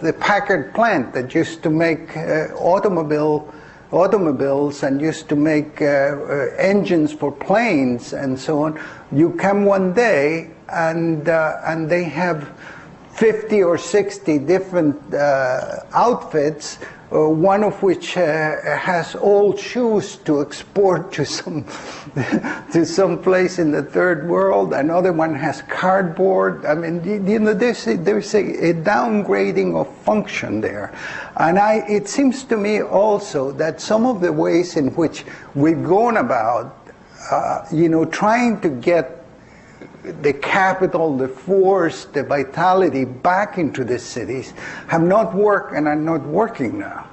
the Packard plant that used to make automobiles and used to make engines for planes and so on, you come one day and they have 50 or 60 different outfits, one of which has old shoes to export to some place in the third world. Another one has cardboard. I mean, there's a downgrading of function there. And it seems to me also that some of the ways in which we've gone about, trying to get the capital, the force, the vitality back into the cities have not worked and are not working now.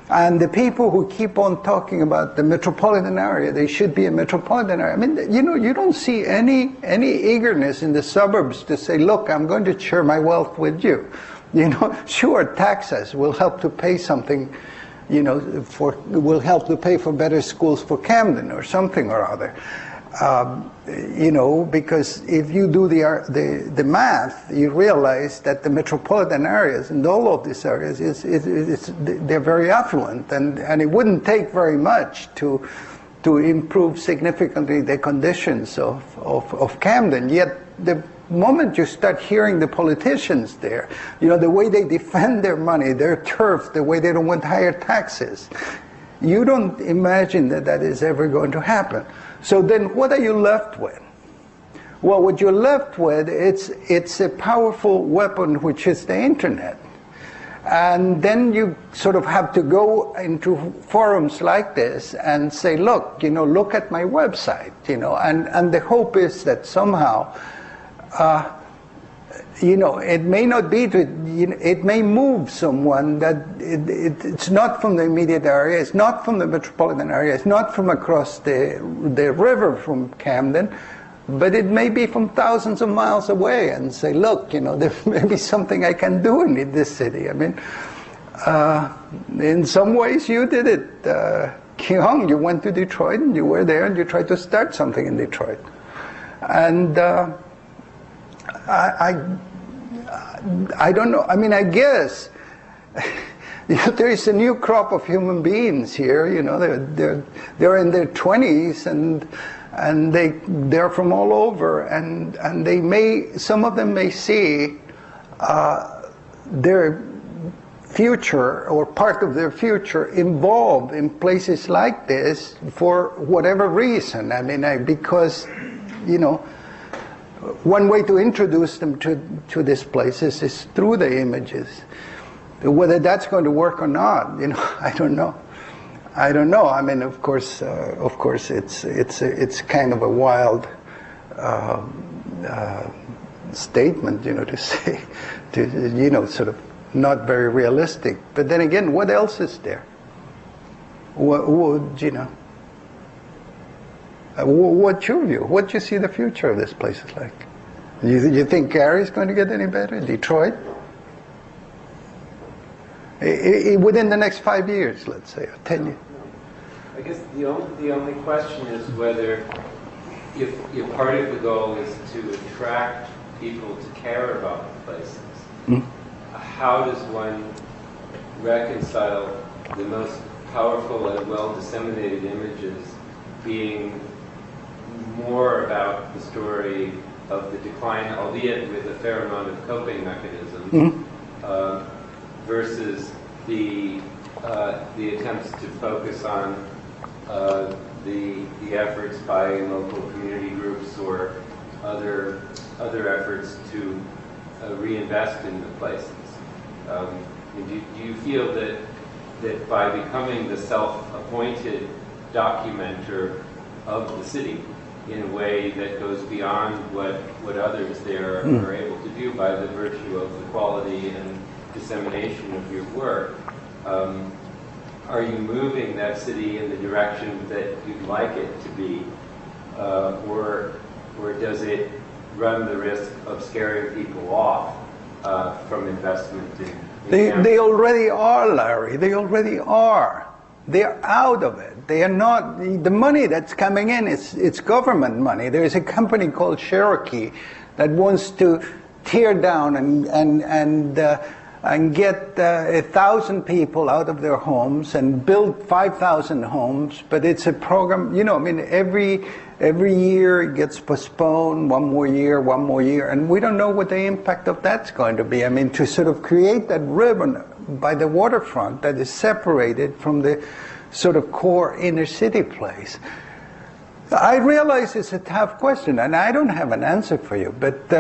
And the people who keep on talking about the metropolitan area, they should be a metropolitan area. I mean, you don't see any eagerness in the suburbs to say, look, I'm going to share my wealth with you. Sure, taxes will help to pay something will help to pay for better schools for Camden or something or other. Because if you do the math, you realize that the metropolitan areas and all of these areas they're very affluent, and it wouldn't take very much to improve significantly the conditions of Camden. Yet the moment you start hearing the politicians there, the way they defend their money, their turf, the way they don't want higher taxes, you don't imagine that is ever going to happen. So then what are you left with? Well, what you're left with, it's a powerful weapon, which is the internet. And then you sort of have to go into forums like this and say, look at my website, and the hope is that somehow, it may not be it may move someone that it's not from the immediate area, it's not from the metropolitan area, it's not from across the river from Camden, but it may be from thousands of miles away, and say, look, there may be something I can do in this city. I mean, in some ways you did it. Kyung, you went to Detroit and you were there and you tried to start something in Detroit. And I don't know. I mean, I guess there is a new crop of human beings here. They're in their 20s and they're from all over, and some of them may see their future or part of their future involved in places like this for whatever reason. I mean, because one way to introduce them to these places is through the images. Whether that's going to work or not, I don't know. I mean, of course, it's kind of a wild statement, to say, sort of not very realistic. But then again, what else is there? What's your view? What do you see the future of this place is like? You think Gary's going to get any better? Detroit? Within the next 5 years, let's say, or 10 years. I guess the only question is whether, if part of the goal is to attract people to care about the places, how does one reconcile the most powerful and well-disseminated images being more about the story of the decline, albeit with a fair amount of coping mechanisms, versus the attempts to focus on the efforts by local community groups or other efforts to reinvest in the places. Do you feel that by becoming the self-appointed documenter of the city in a way that goes beyond what others there are able to do by the virtue of the quality and dissemination of your work, are you moving that city in the direction that you'd like it to be, or does it run the risk of scaring people off from investment in They already are, Larry. They already are. They are out of it. They are not. The money that's coming in, it's government money. There is a company called Cherokee that wants to tear down and get 1,000 people out of their homes and build 5,000 homes. But it's a program. I mean, every year it gets postponed. One more year, and we don't know what the impact of that's going to be. I mean, to sort of create that ribbon by the waterfront that is separated from the sort of core inner city place. I realize it's a tough question, and I don't have an answer for you. But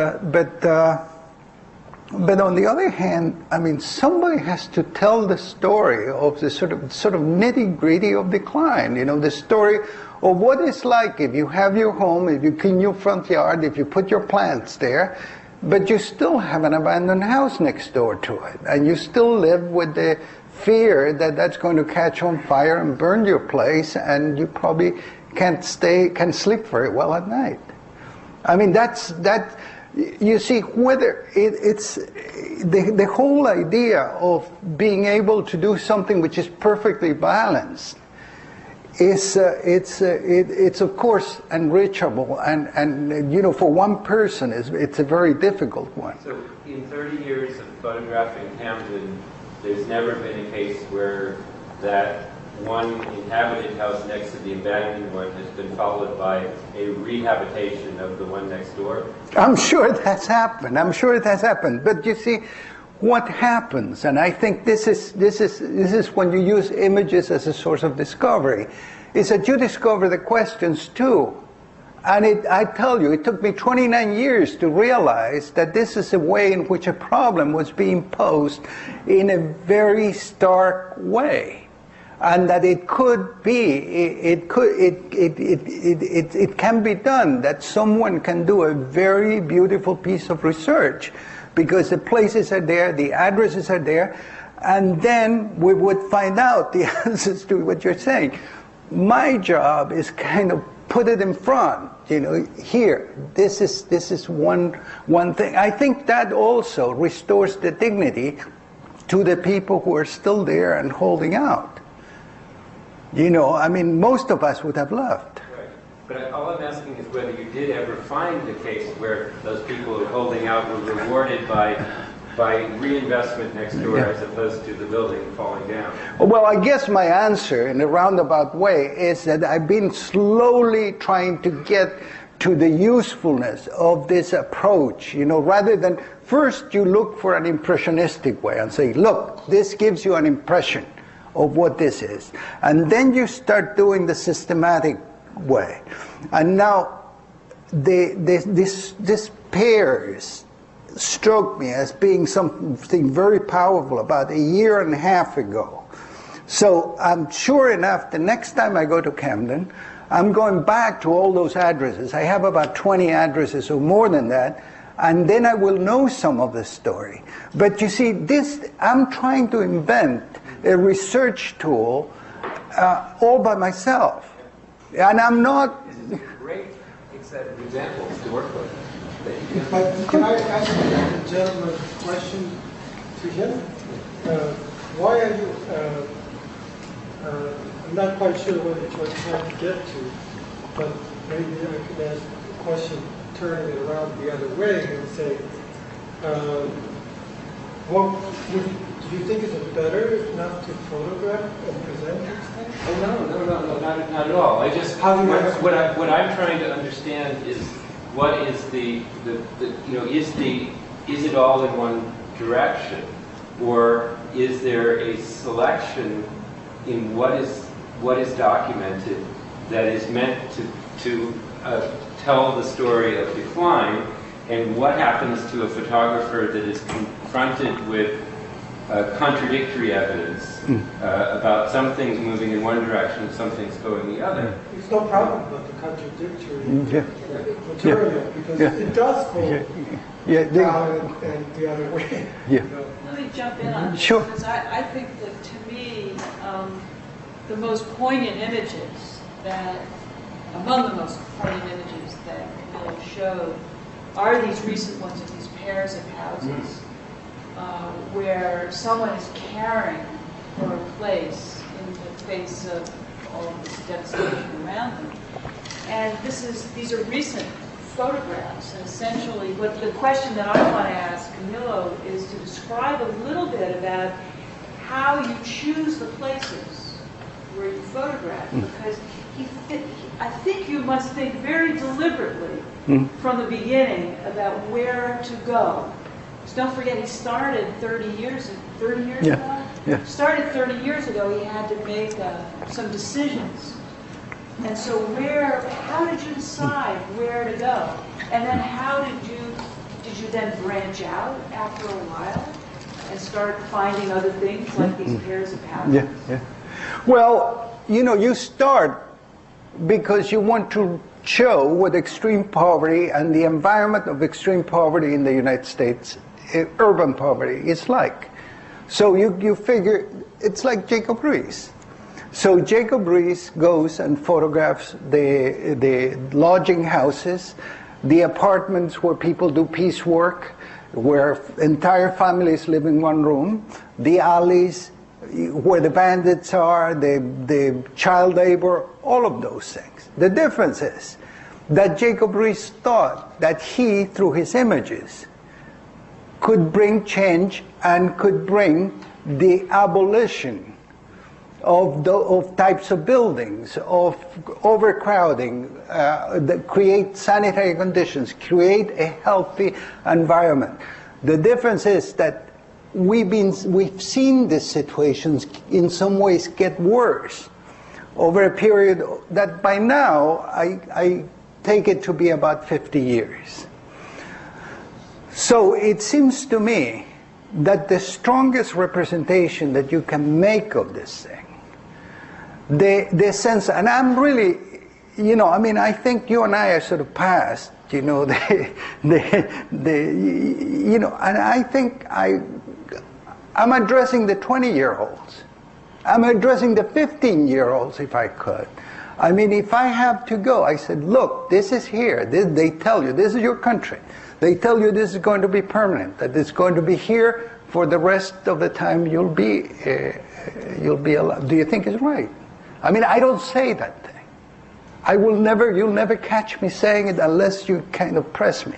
on the other hand, I mean, somebody has to tell the story of the sort of nitty-gritty of decline. The story of what it's like if you have your home, if you clean your front yard, if you put your plants there, but you still have an abandoned house next door to it, and you still live with the fear that that's going to catch on fire and burn your place, and you probably can't sleep very well at night. I mean, You see, whether it's the whole idea of being able to do something which is perfectly balanced is it's of course unreachable, and you know, for one person it's a very difficult one. So in 30 years of photographing Camden, there's never been a case where that one inhabited house next to the abandoned one has been followed by a rehabilitation of the one next door? I'm sure that's happened. I'm sure it has happened. But you see, what happens, and I think this is when you use images as a source of discovery, is that you discover the questions too. And I tell you, it took me 29 years to realize that this is a way in which a problem was being posed in a very stark way. And that it could be, it can be done, that someone can do a very beautiful piece of research because the places are there, the addresses are there, and then we would find out the answers to what you're saying. My job is kind of put it in front, you know, here, this is one thing. I think that also restores the dignity to the people who are still there and holding out. You know, I mean, most of us would have left. Right. But all I'm asking is whether you did ever find the case where those people who were holding out were rewarded by reinvestment next door, as opposed to the building falling down. Well, I guess my answer in a roundabout way is that I've been slowly trying to get to the usefulness of this approach, you know, rather than first you look for an impressionistic way and say, look, this gives you an impression of what this is. And then you start doing the systematic way. And now this pairs struck me as being something very powerful about a year and a half ago. So I'm sure enough, the next time I go to Camden, I'm going back to all those addresses. I have about 20 addresses or more than that, and then I will know some of the story. But you see, I'm trying to invent a research tool all by myself. And I'm not... This is a great set of examples to work with. But can I ask the gentleman a question to him? Why are you... I'm not quite sure what you're trying to get to, but maybe I could ask a question turning it around the other way and say, do you think it's better not to photograph and present these things? Oh, no, not at all. I just what I'm trying to understand is what is the you know, is it all in one direction, or is there a selection in what is documented that is meant to tell the story of decline, and what happens to a photographer that is confronted with contradictory evidence about some things moving in one direction, some things going the other. There's no problem with the contradictory material because it does go down and the other way. Yeah. Let me jump in on this, Sure. because I think that to me, the most poignant images among the most poignant images that Camillo showed are these recent ones of these pairs of houses where someone is caring for a place in the face of all of this devastation around them. And these are recent photographs, and essentially the question that I want to ask Camillo is to describe a little bit about how you choose the places where you photograph, because I think you must think very deliberately from the beginning about where to go. Because don't forget, he started 30 years ago? Yeah. Started 30 years ago, he had to make some decisions. And so how did you decide where to go? And then how did you then branch out after a while and start finding other things like these pairs of houses? Yeah. Well, you know, you start because you want to show what extreme poverty and the environment of extreme poverty in the United States, urban poverty, is like. So you figure, it's like Jacob Riis. So Jacob Riis goes and photographs the lodging houses the apartments where people do piecework, where entire families live in one room, the alleys where the bandits are, the child labor, all of those things. The difference is that Jacob Riis thought that he, through his images, could bring change and could bring the abolition of types of buildings, of overcrowding, that create sanitary conditions, create a healthy environment. The difference is that we've seen these situations in some ways get worse over a period that by now I take it to be about 50 years. So it seems to me that the strongest representation that you can make of this thing, the sense, and I'm really, you know, I mean, I think you and I are sort of past, you know, you know, and I think I'm addressing the 20-year-olds. I'm addressing the 15-year-olds if I could. I mean, if I have to go, I said, look, this is here. They tell you, this is your country. They tell you this is going to be permanent, that it's going to be here for the rest of the time you'll be alive. Do you think it's right? I mean, I don't say that thing. You'll never catch me saying it unless you kind of press me.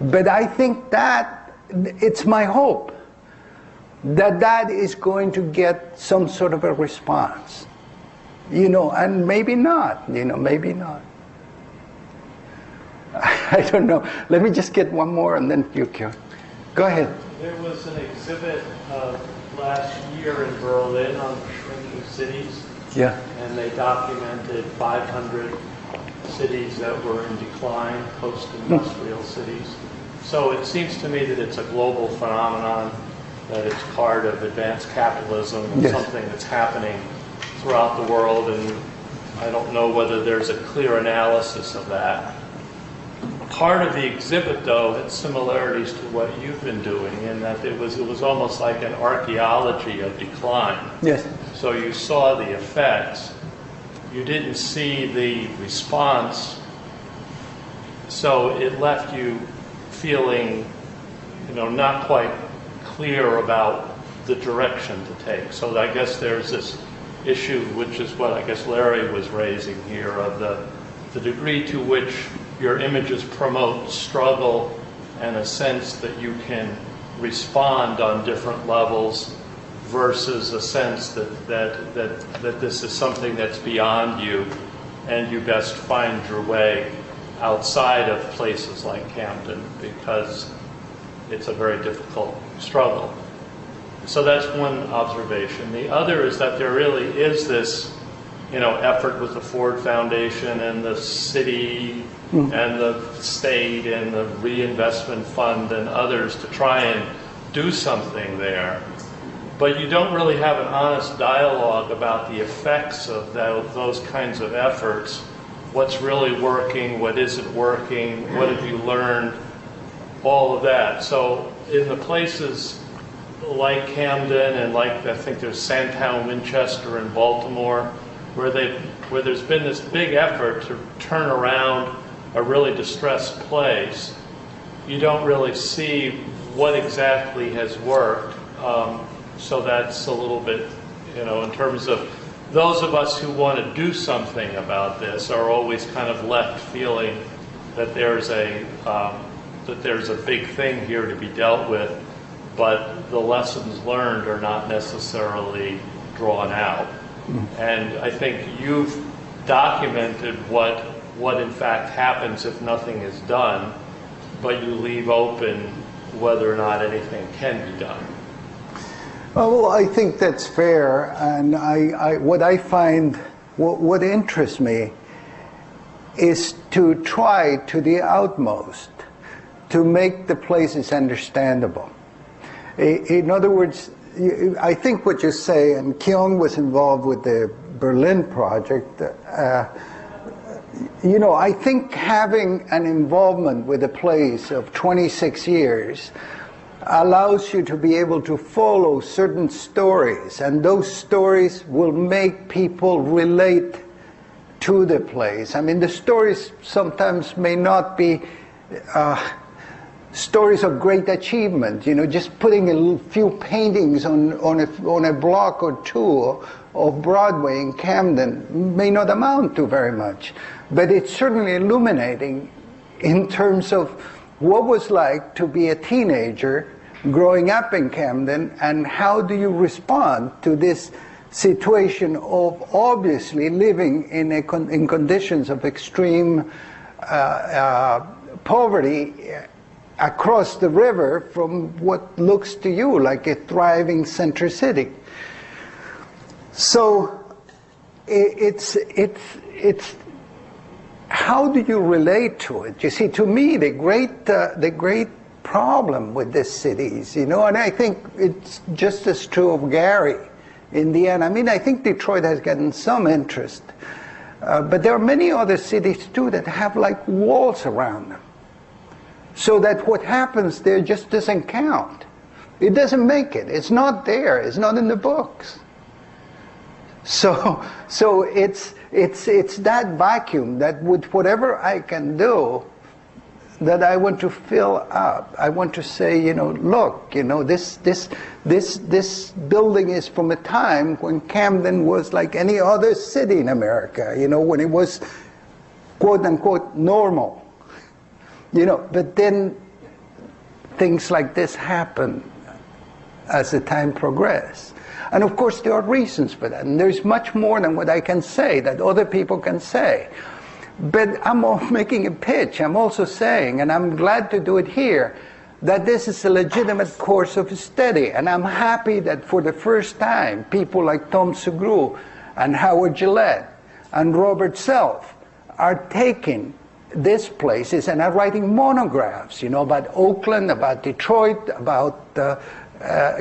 But I think that it's my hope that that is going to get some sort of a response. You know, and maybe not, you know, maybe not. I don't know. Let me just get one more and then you can. Go ahead. There was an exhibit last year in Berlin on shrinking cities. Yeah. And they documented 500 cities that were in decline, post-industrial cities. So it seems to me that it's a global phenomenon, that it's part of advanced capitalism, and something that's happening throughout the world, and I don't know whether there's a clear analysis of that. Part of the exhibit, though, had similarities to what you've been doing, in that it was almost like an archaeology of decline. Yes. So you saw the effects, you didn't see the response, so it left you feeling, you know, not quite clear about the direction to take. So I guess there's this issue, which is what I guess Larry was raising here, of the degree to which your images promote struggle and a sense that you can respond on different levels, versus a sense that this is something that's beyond you and you best find your way outside of places like Camden because it's a very difficult struggle. So that's one observation. The other is that there really is this, you know, effort with the Ford Foundation and the city and the state and the reinvestment fund and others to try and do something there. But you don't really have an honest dialogue about the effects of those kinds of efforts. What's really working, what isn't working, what have you learned, all of that. So in the places like Camden and like, I think there's Sandtown, Winchester, and Baltimore, where there's been this big effort to turn around a really distressed place, you don't really see what exactly has worked. So that's a little bit, you know, in terms of those of us who want to do something about this are always kind of left feeling that there's a big thing here to be dealt with, but the lessons learned are not necessarily drawn out. And I think you've documented what in fact happens if nothing is done, but you leave open whether or not anything can be done. Well, I think that's fair, and what I find, what interests me is to try to the utmost to make the places understandable. In other words, I think what you say, and Kyung was involved with the Berlin project, you know, I think having an involvement with a place of 26 years allows you to be able to follow certain stories, and those stories will make people relate to the place. I mean, the stories sometimes may not be stories of great achievement, just putting a few paintings on a block or two of Broadway in Camden may not amount to very much, but it's certainly illuminating in terms of what was like to be a teenager growing up in Camden, and how do you respond to this situation of obviously living in conditions of extreme poverty across the river from what looks to you like a thriving center city. So it's how do you relate to it? You see, to me, the great problem with these cities, and I think it's just as true of Gary in the end. I mean, I think Detroit has gotten some interest, but there are many other cities too that have like walls around them, so that what happens there just doesn't count. It doesn't make it. It's not there. It's not in the books. So it's that vacuum that with whatever I can do, that I want to fill up. I want to say, look, this building is from a time when Camden was like any other city in America, when it was quote unquote normal, but then things like this happen as the time progressed. And of course there are reasons for that, and there's much more than what I can say that other people can say. But I'm making a pitch. I'm also saying, and I'm glad to do it here, that this is a legitimate course of study. And I'm happy that for the first time, people like Tom Sugrue and Howard Gillette and Robert Self are taking these places and are writing monographs, about Oakland, about Detroit, about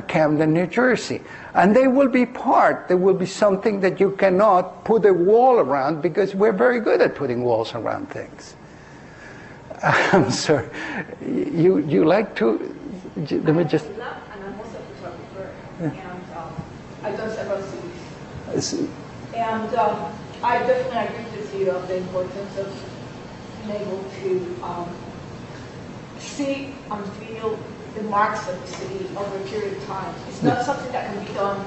Camden, New Jersey. And they will be there will be something that you cannot put a wall around, because we're very good at putting walls around things. I'm sorry. You like to? Let me just. And I'm also a photographer, and I've done several cities. And I definitely agree with you of the importance of being able to see and feel the marks of the city over a period of time. It's not something that can be done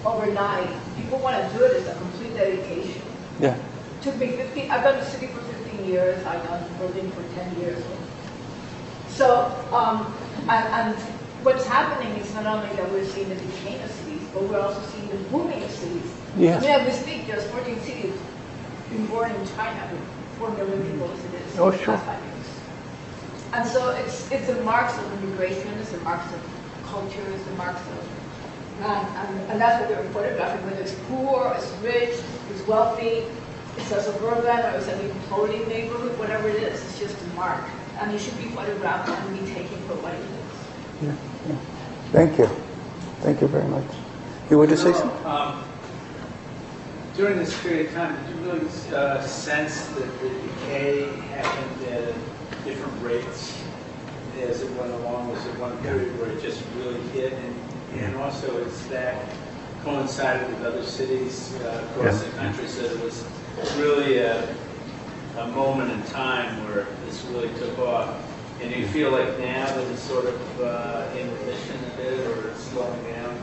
overnight. People want to do it as a complete dedication. Yeah. It took me 15, I've done the city for 15 years, I've done Berlin for 10 years. So, and what's happening is not only that we're seeing the decay of cities, but we're also seeing the booming of cities. Yes. I mean, as we speak, there's 14 cities being born in China with 4 million people as it is. Oh, sure. And so it's the marks of immigration, it's the marks of culture, it's the marks of, and that's what they're photographing, whether it's poor, it's rich, it's wealthy, it's a suburban, or it's an imploding neighborhood, whatever it is, it's just a mark. And it should be photographed and be taken for what it is. Yeah. Thank you. Thank you very much. You want to say something? During this period of time, did you really sense that the decay happened at different rates as it went along? Was there one period where it just really hit? And also, is that coincided with other cities across the country, so it was really a moment in time where this really took off? And do you feel like now that it's sort of in remission a bit, or it's slowing down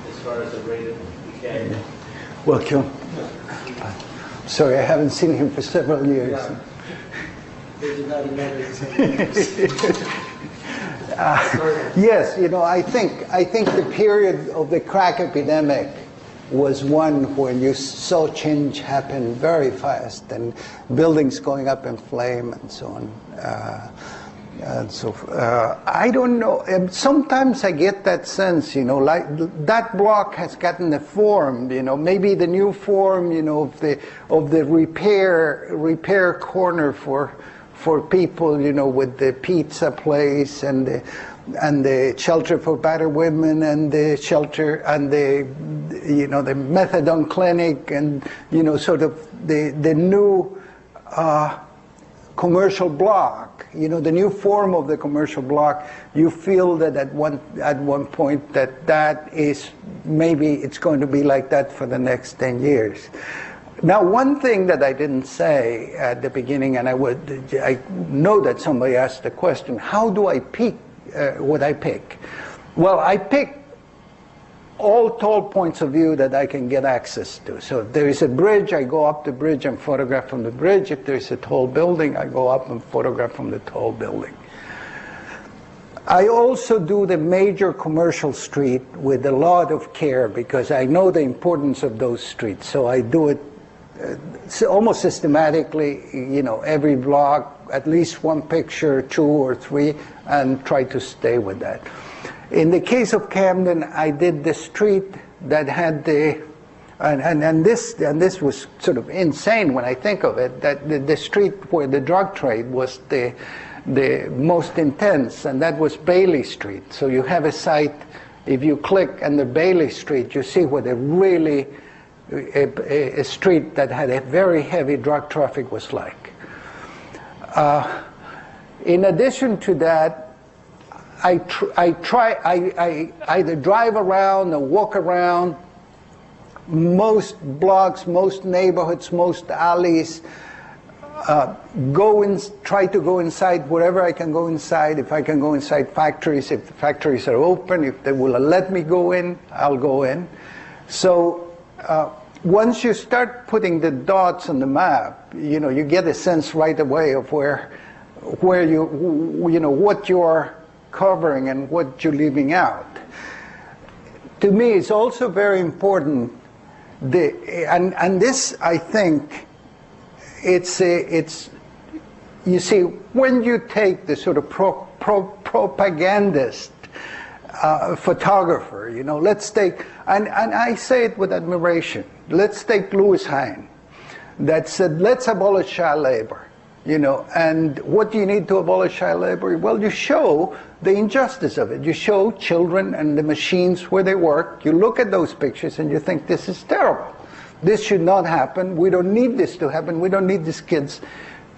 as far as the rate of decay? Well, sorry, I haven't seen him for several years. Yeah. Yes, I think the period of the crack epidemic was one where you saw change happen very fast, and buildings going up in flame and so on. And so I don't know. Sometimes I get that sense, like that block has gotten a form, maybe the new form, of the repair corner for people, with the pizza place and the shelter for battered women and the shelter and the methadone clinic and sort of the new commercial block, the new form of the commercial block. You feel that at one point that is maybe it's going to be like that for the next 10 years. Now, one thing that I didn't say at the beginning, and I know that somebody asked the question, how do I pick what I pick? Well, I pick all tall points of view that I can get access to. So if there is a bridge, I go up the bridge and photograph from the bridge. If there is a tall building, I go up and photograph from the tall building. I also do the major commercial street with a lot of care because I know the importance of those streets. So I do it almost systematically, you know, every block, at least one picture, 2 or 3, and try to stay with that. In the case of Camden, I did the street that had the, and this was sort of insane when I think of it, that the street where the drug trade was the most intense, and that was Bailey Street. So you have a site, if you click on the Bailey Street, you see what a really, a street that had a very heavy drug traffic was like. In addition to that, I either drive around or walk around most blocks, most neighborhoods, most alleys, try to go inside wherever I can go inside. If I can go inside factories, if the factories are open, if they will let me go in, I'll go in. So once you start putting the dots on the map, you know, you get a sense right away of where you know, what you're covering and what you're leaving out. To me, it's also very important, and this, I think, it's you see, when you take the sort of propagandist photographer, you know, let's take, and I say it with admiration, let's take Louis Hine, that said, let's abolish child labor, you know, and what do you need to abolish child labor? Well, you show the injustice of it. You show children and the machines where they work. You look at those pictures and you think, this is terrible. This should not happen. We don't need this to happen. We don't need these kids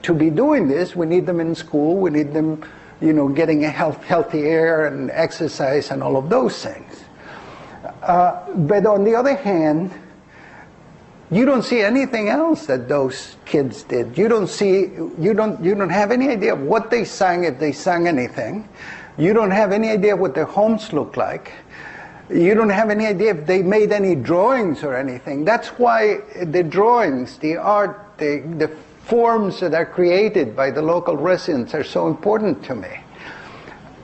to be doing this. We need them in school. We need them, you know, getting a healthy air and exercise and all of those things. But on the other hand, you don't see anything else that those kids did. You don't have any idea of what they sang, if they sang anything. You don't have any idea what their homes look like. You don't have any idea if they made any drawings or anything. That's why the drawings, the art, the forms that are created by the local residents are so important to me.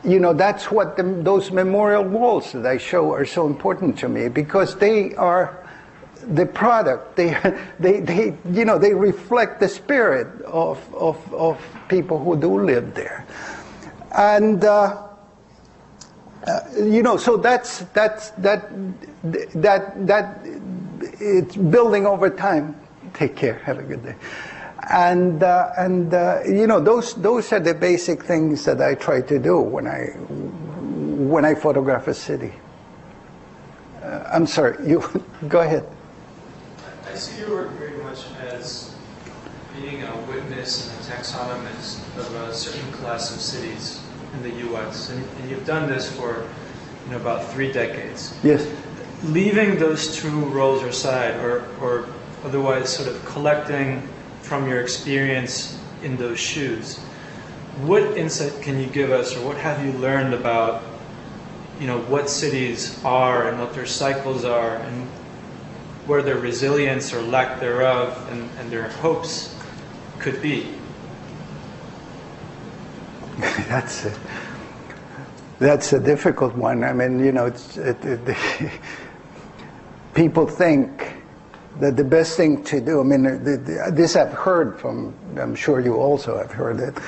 You know, that's what those memorial walls that I show are so important to me, because they are the product. They you know, they reflect the spirit of people who do live there. And you know, so that it's building over time. Take care. Have a good day. And you know, those are the basic things that I try to do when I photograph a city. I'm sorry. You go ahead. I see your work very much as being a witness and a taxonomist of a certain class of cities in the U.S. And you've done this for, you know, about 3 decades. Yes. Leaving those two roles aside, or otherwise sort of collecting from your experience in those shoes, what insight can you give us, or what have you learned about, you know, what cities are and what their cycles are, and where their resilience or lack thereof and their hopes could be? That's a difficult one. I mean, you know, people think that the best thing to do, I mean, this I've heard from, I'm sure you also have heard it,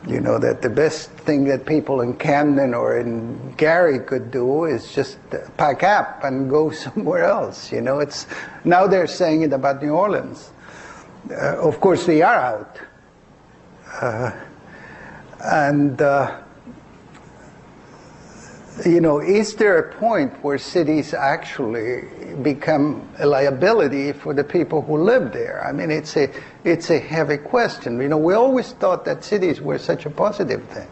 you know, that the best thing that people in Camden or in Gary could do is just pack up and go somewhere else. You know, it's, now they're saying it about New Orleans. Of course, they are out. You know, is there a point where cities actually become a liability for the people who live there? I mean, it's a heavy question. You know, we always thought that cities were such a positive thing.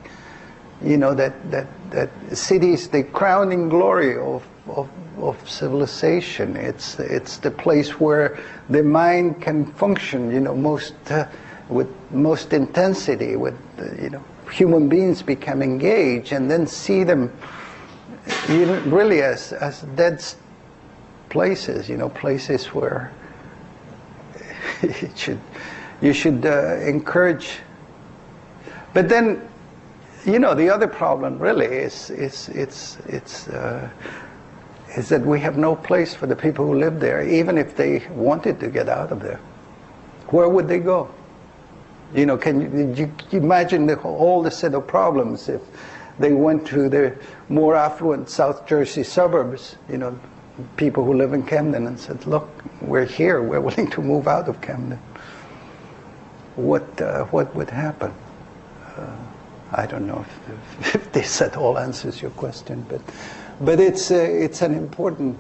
You know, that cities, the crowning glory of civilization. It's the place where the mind can function, with most intensity, with human beings become engaged, and then see them really as dead places, places where you should encourage. But then, the other problem really is that we have no place for the people who live there, even if they wanted to get out of there. Where would they go? Can you imagine all the set of problems if they went to the more affluent South Jersey suburbs, people who live in Camden, and said, look, we're here, we're willing to move out of Camden. What would happen? I don't know if this at all answers your question, but it's an important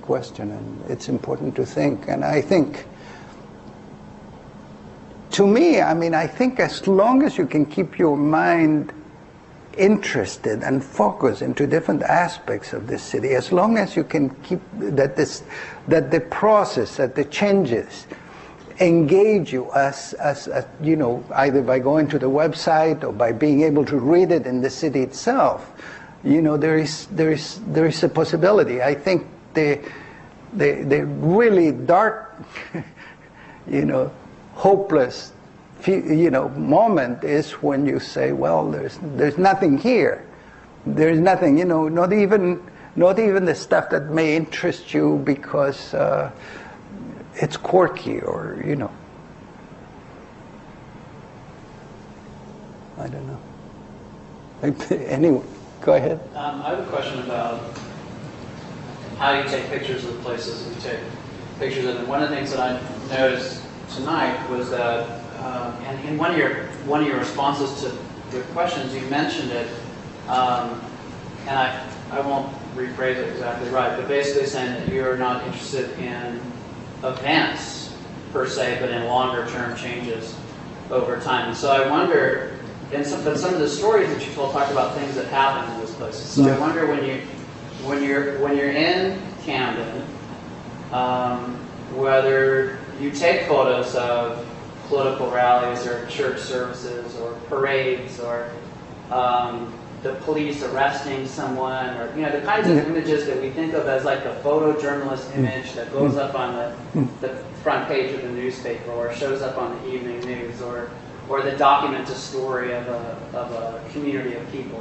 question, and it's important to think. And I think, to me, I think as long as you can keep your mind interested and focused into different aspects of this city, as long as you can keep that the process, that the changes engage you as either by going to the website or by being able to read it in the city itself, there is a possibility. I think the really dark, hopeless, moment is when you say, well, there's nothing here. There's nothing, not even the stuff that may interest you because it's quirky or, I don't know. Anyway, go ahead. I have a question about how you take pictures of places that you take pictures of. And one of the things that I noticed tonight was that, and in one of your responses to the questions, you mentioned it, and I won't rephrase it exactly right, but basically saying that you're not interested in events per se, but in longer term changes over time. And so I wonder, some of the stories that you told talk about things that happen in those places. So I wonder when you're in Camden, whether you take photos of political rallies or church services or parades or the police arresting someone, or the kinds of images that we think of as like a photojournalist image that goes up on the front page of the newspaper or shows up on the evening news, or that documents a story of a community of people,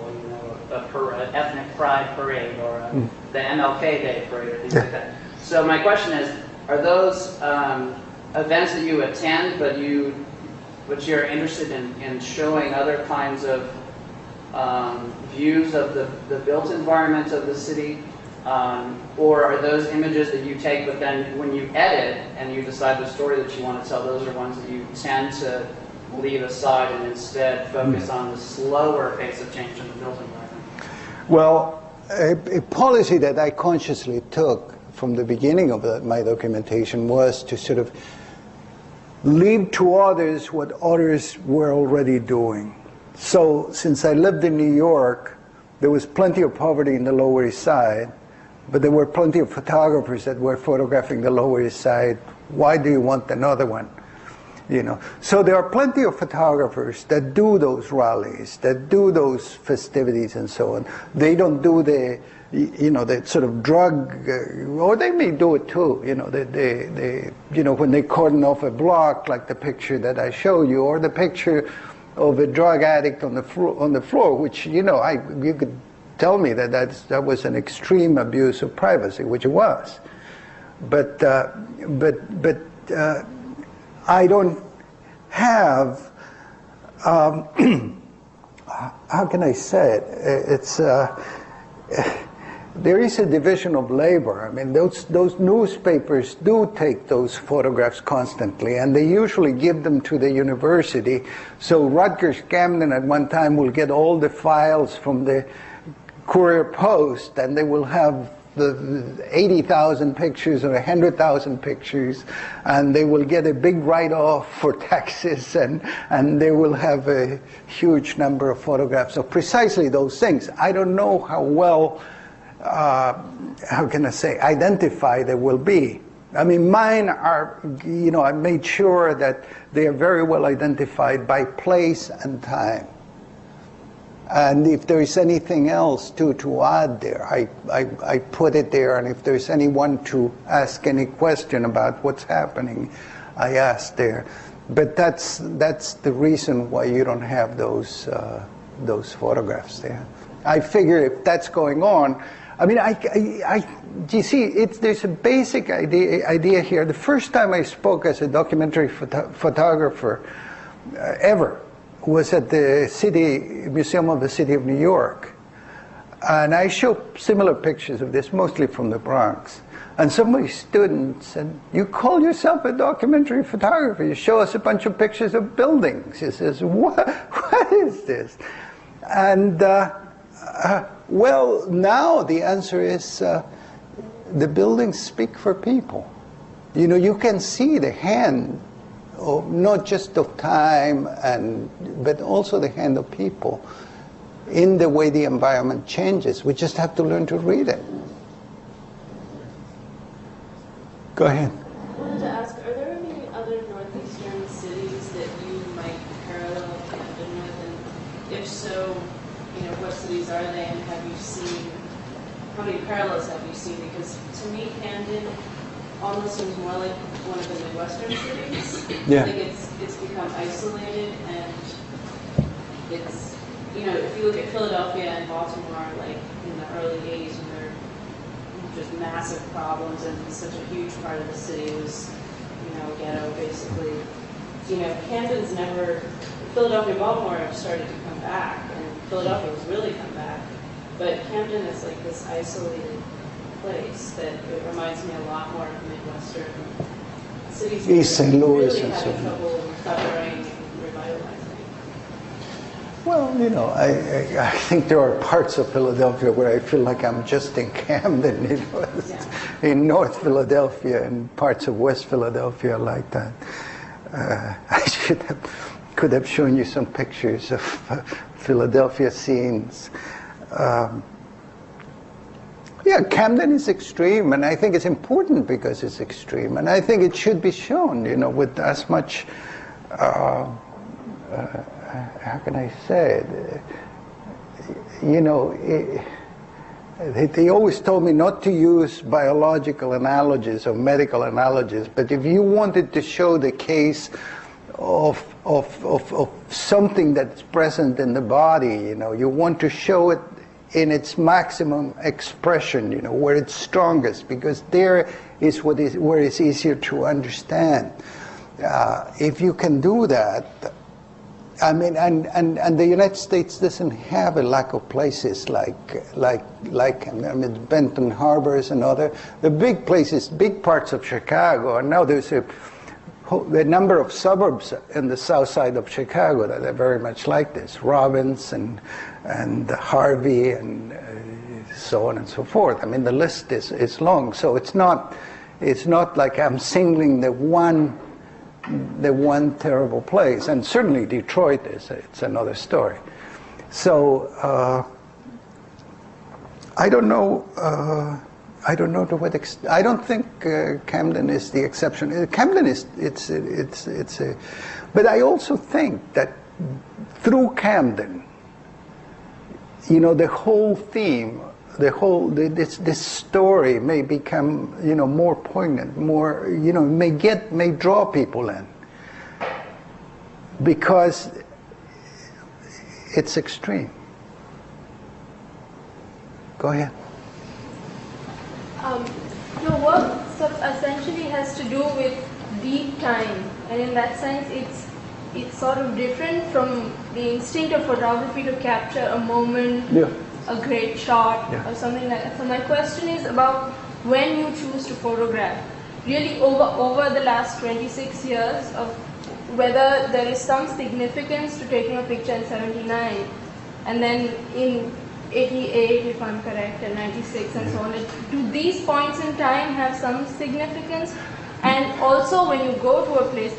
an ethnic pride parade or the MLK Day parade or things like that. So my question is, are those events that you attend, but you're interested in showing other kinds of views of the built environment of the city, or are those images that you take, but then when you edit and you decide the story that you want to tell, those are ones that you tend to leave aside and instead focus on the slower pace of change in the built environment? Well, a policy that I consciously took from the beginning of my documentation was to sort of leave to others what others were already doing. So since I lived in New York, there was plenty of poverty in the Lower East Side, but there were plenty of photographers that were photographing the Lower East Side. Why do you want another one? So there are plenty of photographers that do those rallies, that do those festivities and so on. They don't do the sort of drug, or they may do it too, when they cordon off a block, like the picture that I showed you, or the picture of a drug addict on the floor, which, you could tell me that was an extreme abuse of privacy, which it was. But I don't have, how can I say it? It's, there is a division of labor. I mean, those newspapers do take those photographs constantly, and they usually give them to the university. So Rutgers Camden at one time will get all the files from the Courier Post, and they will have the 80,000 pictures or 100,000 pictures, and they will get a big write-off for taxes, and they will have a huge number of photographs of precisely those things. I don't know how well how can I say, identify there will be. I mean, mine are, I made sure that they are very well identified by place and time. And if there is anything else to add there, I put it there. And if there's anyone to ask any question about what's happening, I ask there. But that's the reason why you don't have those photographs there. I figure if that's going on, I mean, you see, there's a basic idea here. The first time I spoke as a documentary photographer ever was at the Museum of the City of New York. And I show similar pictures of this, mostly from the Bronx. And somebody stood and said, "You call yourself a documentary photographer? You show us a bunch of pictures of buildings." He says, what is this? And well, now the answer is the buildings speak for people. You can see the hand, not just of time, but also the hand of people in the way the environment changes. We just have to learn to read it. Go ahead. I wanted to ask, are there any other northeastern cities that you might parallel Camden with? And if so, what cities are they, and have you seen, how many parallels have you seen? Because to me, Camden almost seems more like one of the Midwestern cities. Yeah. Like it's become isolated, and it's, if you look at Philadelphia and Baltimore, like in the early 80s, when there were just massive problems and such a huge part of the city was, ghetto, basically. Camden's never, Philadelphia and Baltimore have started to come back, and Philadelphia has really come back, but Camden is like this isolated place that it reminds me a lot more of Midwestern cities. East St. Louis really and so having trouble recovering and revitalizing. Well, I think there are parts of Philadelphia where I feel like I'm just in Camden, in North Philadelphia and parts of West Philadelphia like that. I could have shown you some pictures of Philadelphia scenes. Yeah, Camden is extreme, and I think it's important because it's extreme, and I think it should be shown, with as much, how can I say it? They always told me not to use biological analogies or medical analogies, but if you wanted to show the case of something that's present in the body, you want to show it in its maximum expression, where it's strongest, because there is where it's easier to understand. If you can do that, I mean, and the United States doesn't have a lack of places like Benton Harbors and the big places, big parts of Chicago, and now there's a number of suburbs in the south side of Chicago that are very much like this, Robbins and Harvey and so on and so forth. I mean, the list is long, so it's not like I'm singling the one terrible place, and certainly Detroit it's another story. So I don't know to what extent. I don't think Camden is the exception. Camden is but I also think that through Camden, the whole theme, this story may become more poignant, more may draw people in, because it's extreme. Go ahead. Your work essentially has to do with deep time, and in that sense it's sort of different from the instinct of photography to capture a moment, a great shot, or something like that. So my question is about when you choose to photograph, really over the last 26 years, of whether there is some significance to taking a picture in 79 and then in 88, if I'm correct, and 96 and so on. Do these points in time have some significance? And also when you go to a place,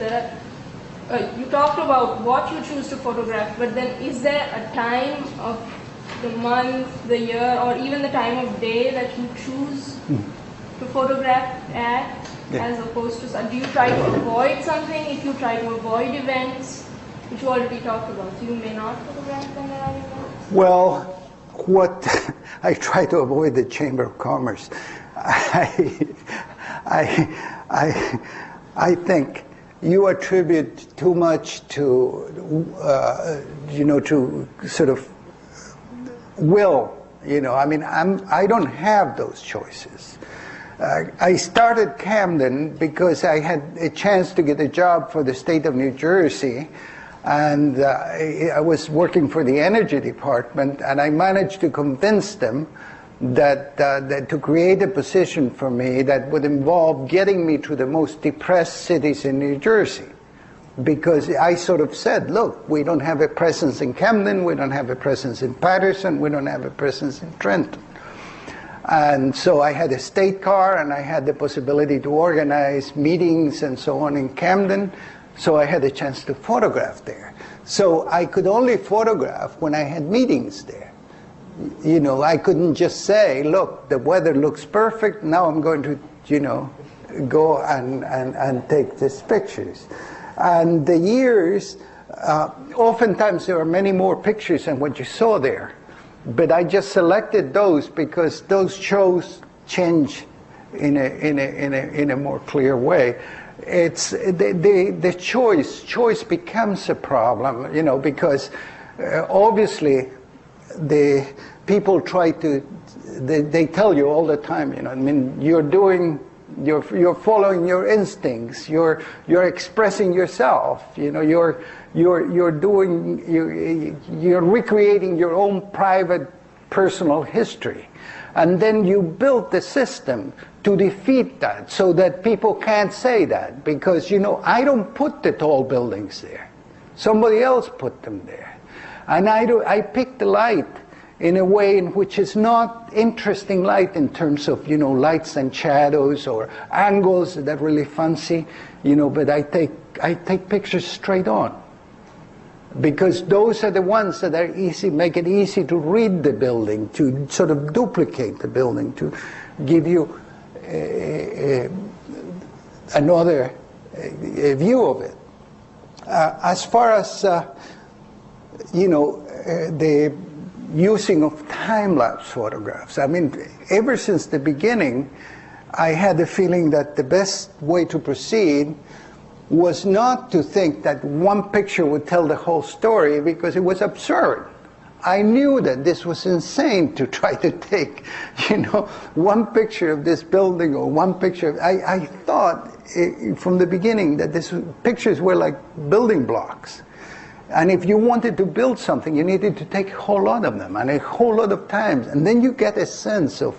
you talked about what you choose to photograph, but then is there a time of the month, the year, or even the time of day that you choose to photograph at, as opposed to, do you try to avoid something? If you try to avoid events, which you already talked about, so you may not photograph them at events? Well, what I try to avoid the Chamber of Commerce. I think you attribute too much to, to sort of will. I mean, I don't have those choices. I started Camden because I had a chance to get a job for the state of New Jersey, and I was working for the energy department, and I managed to convince them that to create a position for me that would involve getting me to the most depressed cities in New Jersey. Because I sort of said, look, we don't have a presence in Camden, we don't have a presence in Patterson, we don't have a presence in Trenton. And so I had a state car, and I had the possibility to organize meetings and so on in Camden, so I had a chance to photograph there. So I could only photograph when I had meetings there. I couldn't just say, look, the weather looks perfect, now I'm going to, go and take these pictures. And the years, oftentimes there are many more pictures than what you saw there. But I just selected those because those shows change in a more clear way. It's the choice becomes a problem, because obviously the people try to, they tell you all the time, you're following your instincts, you're expressing yourself, you're recreating your own private personal history. And then you build the system to defeat that, so that people can't say that, because I don't put the tall buildings there. Somebody else put them there. And I pick the light in a way in which is not interesting light in terms of, lights and shadows or angles that are really fancy, but I take pictures straight on. Because those are the ones that are easy, make it easy to read the building, to sort of duplicate the building, to give you another view of it. As far as, the using of time-lapse photographs. I mean, ever since the beginning, I had the feeling that the best way to proceed was not to think that one picture would tell the whole story, because it was absurd. I knew that this was insane to try to take, one picture of this building or one picture. I thought from the beginning that pictures were like building blocks. And if you wanted to build something, you needed to take a whole lot of them, and a whole lot of times. And then you get a sense of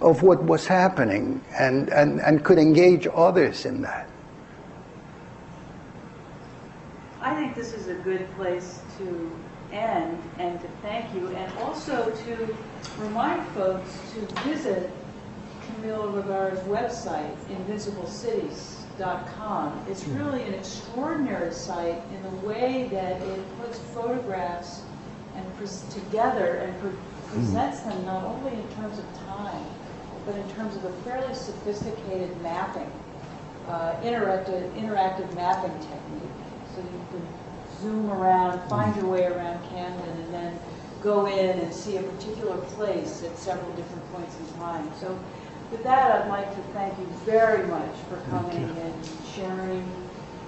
what was happening, and could engage others in that. I think this is a good place to end, and to thank you, and also to remind folks to visit Camille Rivera's website, InvisibleCities.com. It's really an extraordinary site in the way that it puts photographs and together and presents them not only in terms of time, but in terms of a fairly sophisticated mapping, interactive mapping technique. So you can zoom around, find your way around Camden, and then go in and see a particular place at several different points in time. So with that, I'd like to thank you very much for coming and sharing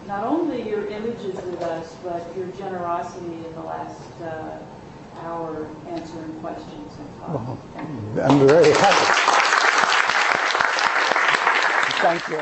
not only your images with us, but your generosity in the last hour answering questions and thoughts. I'm very happy. Thank you.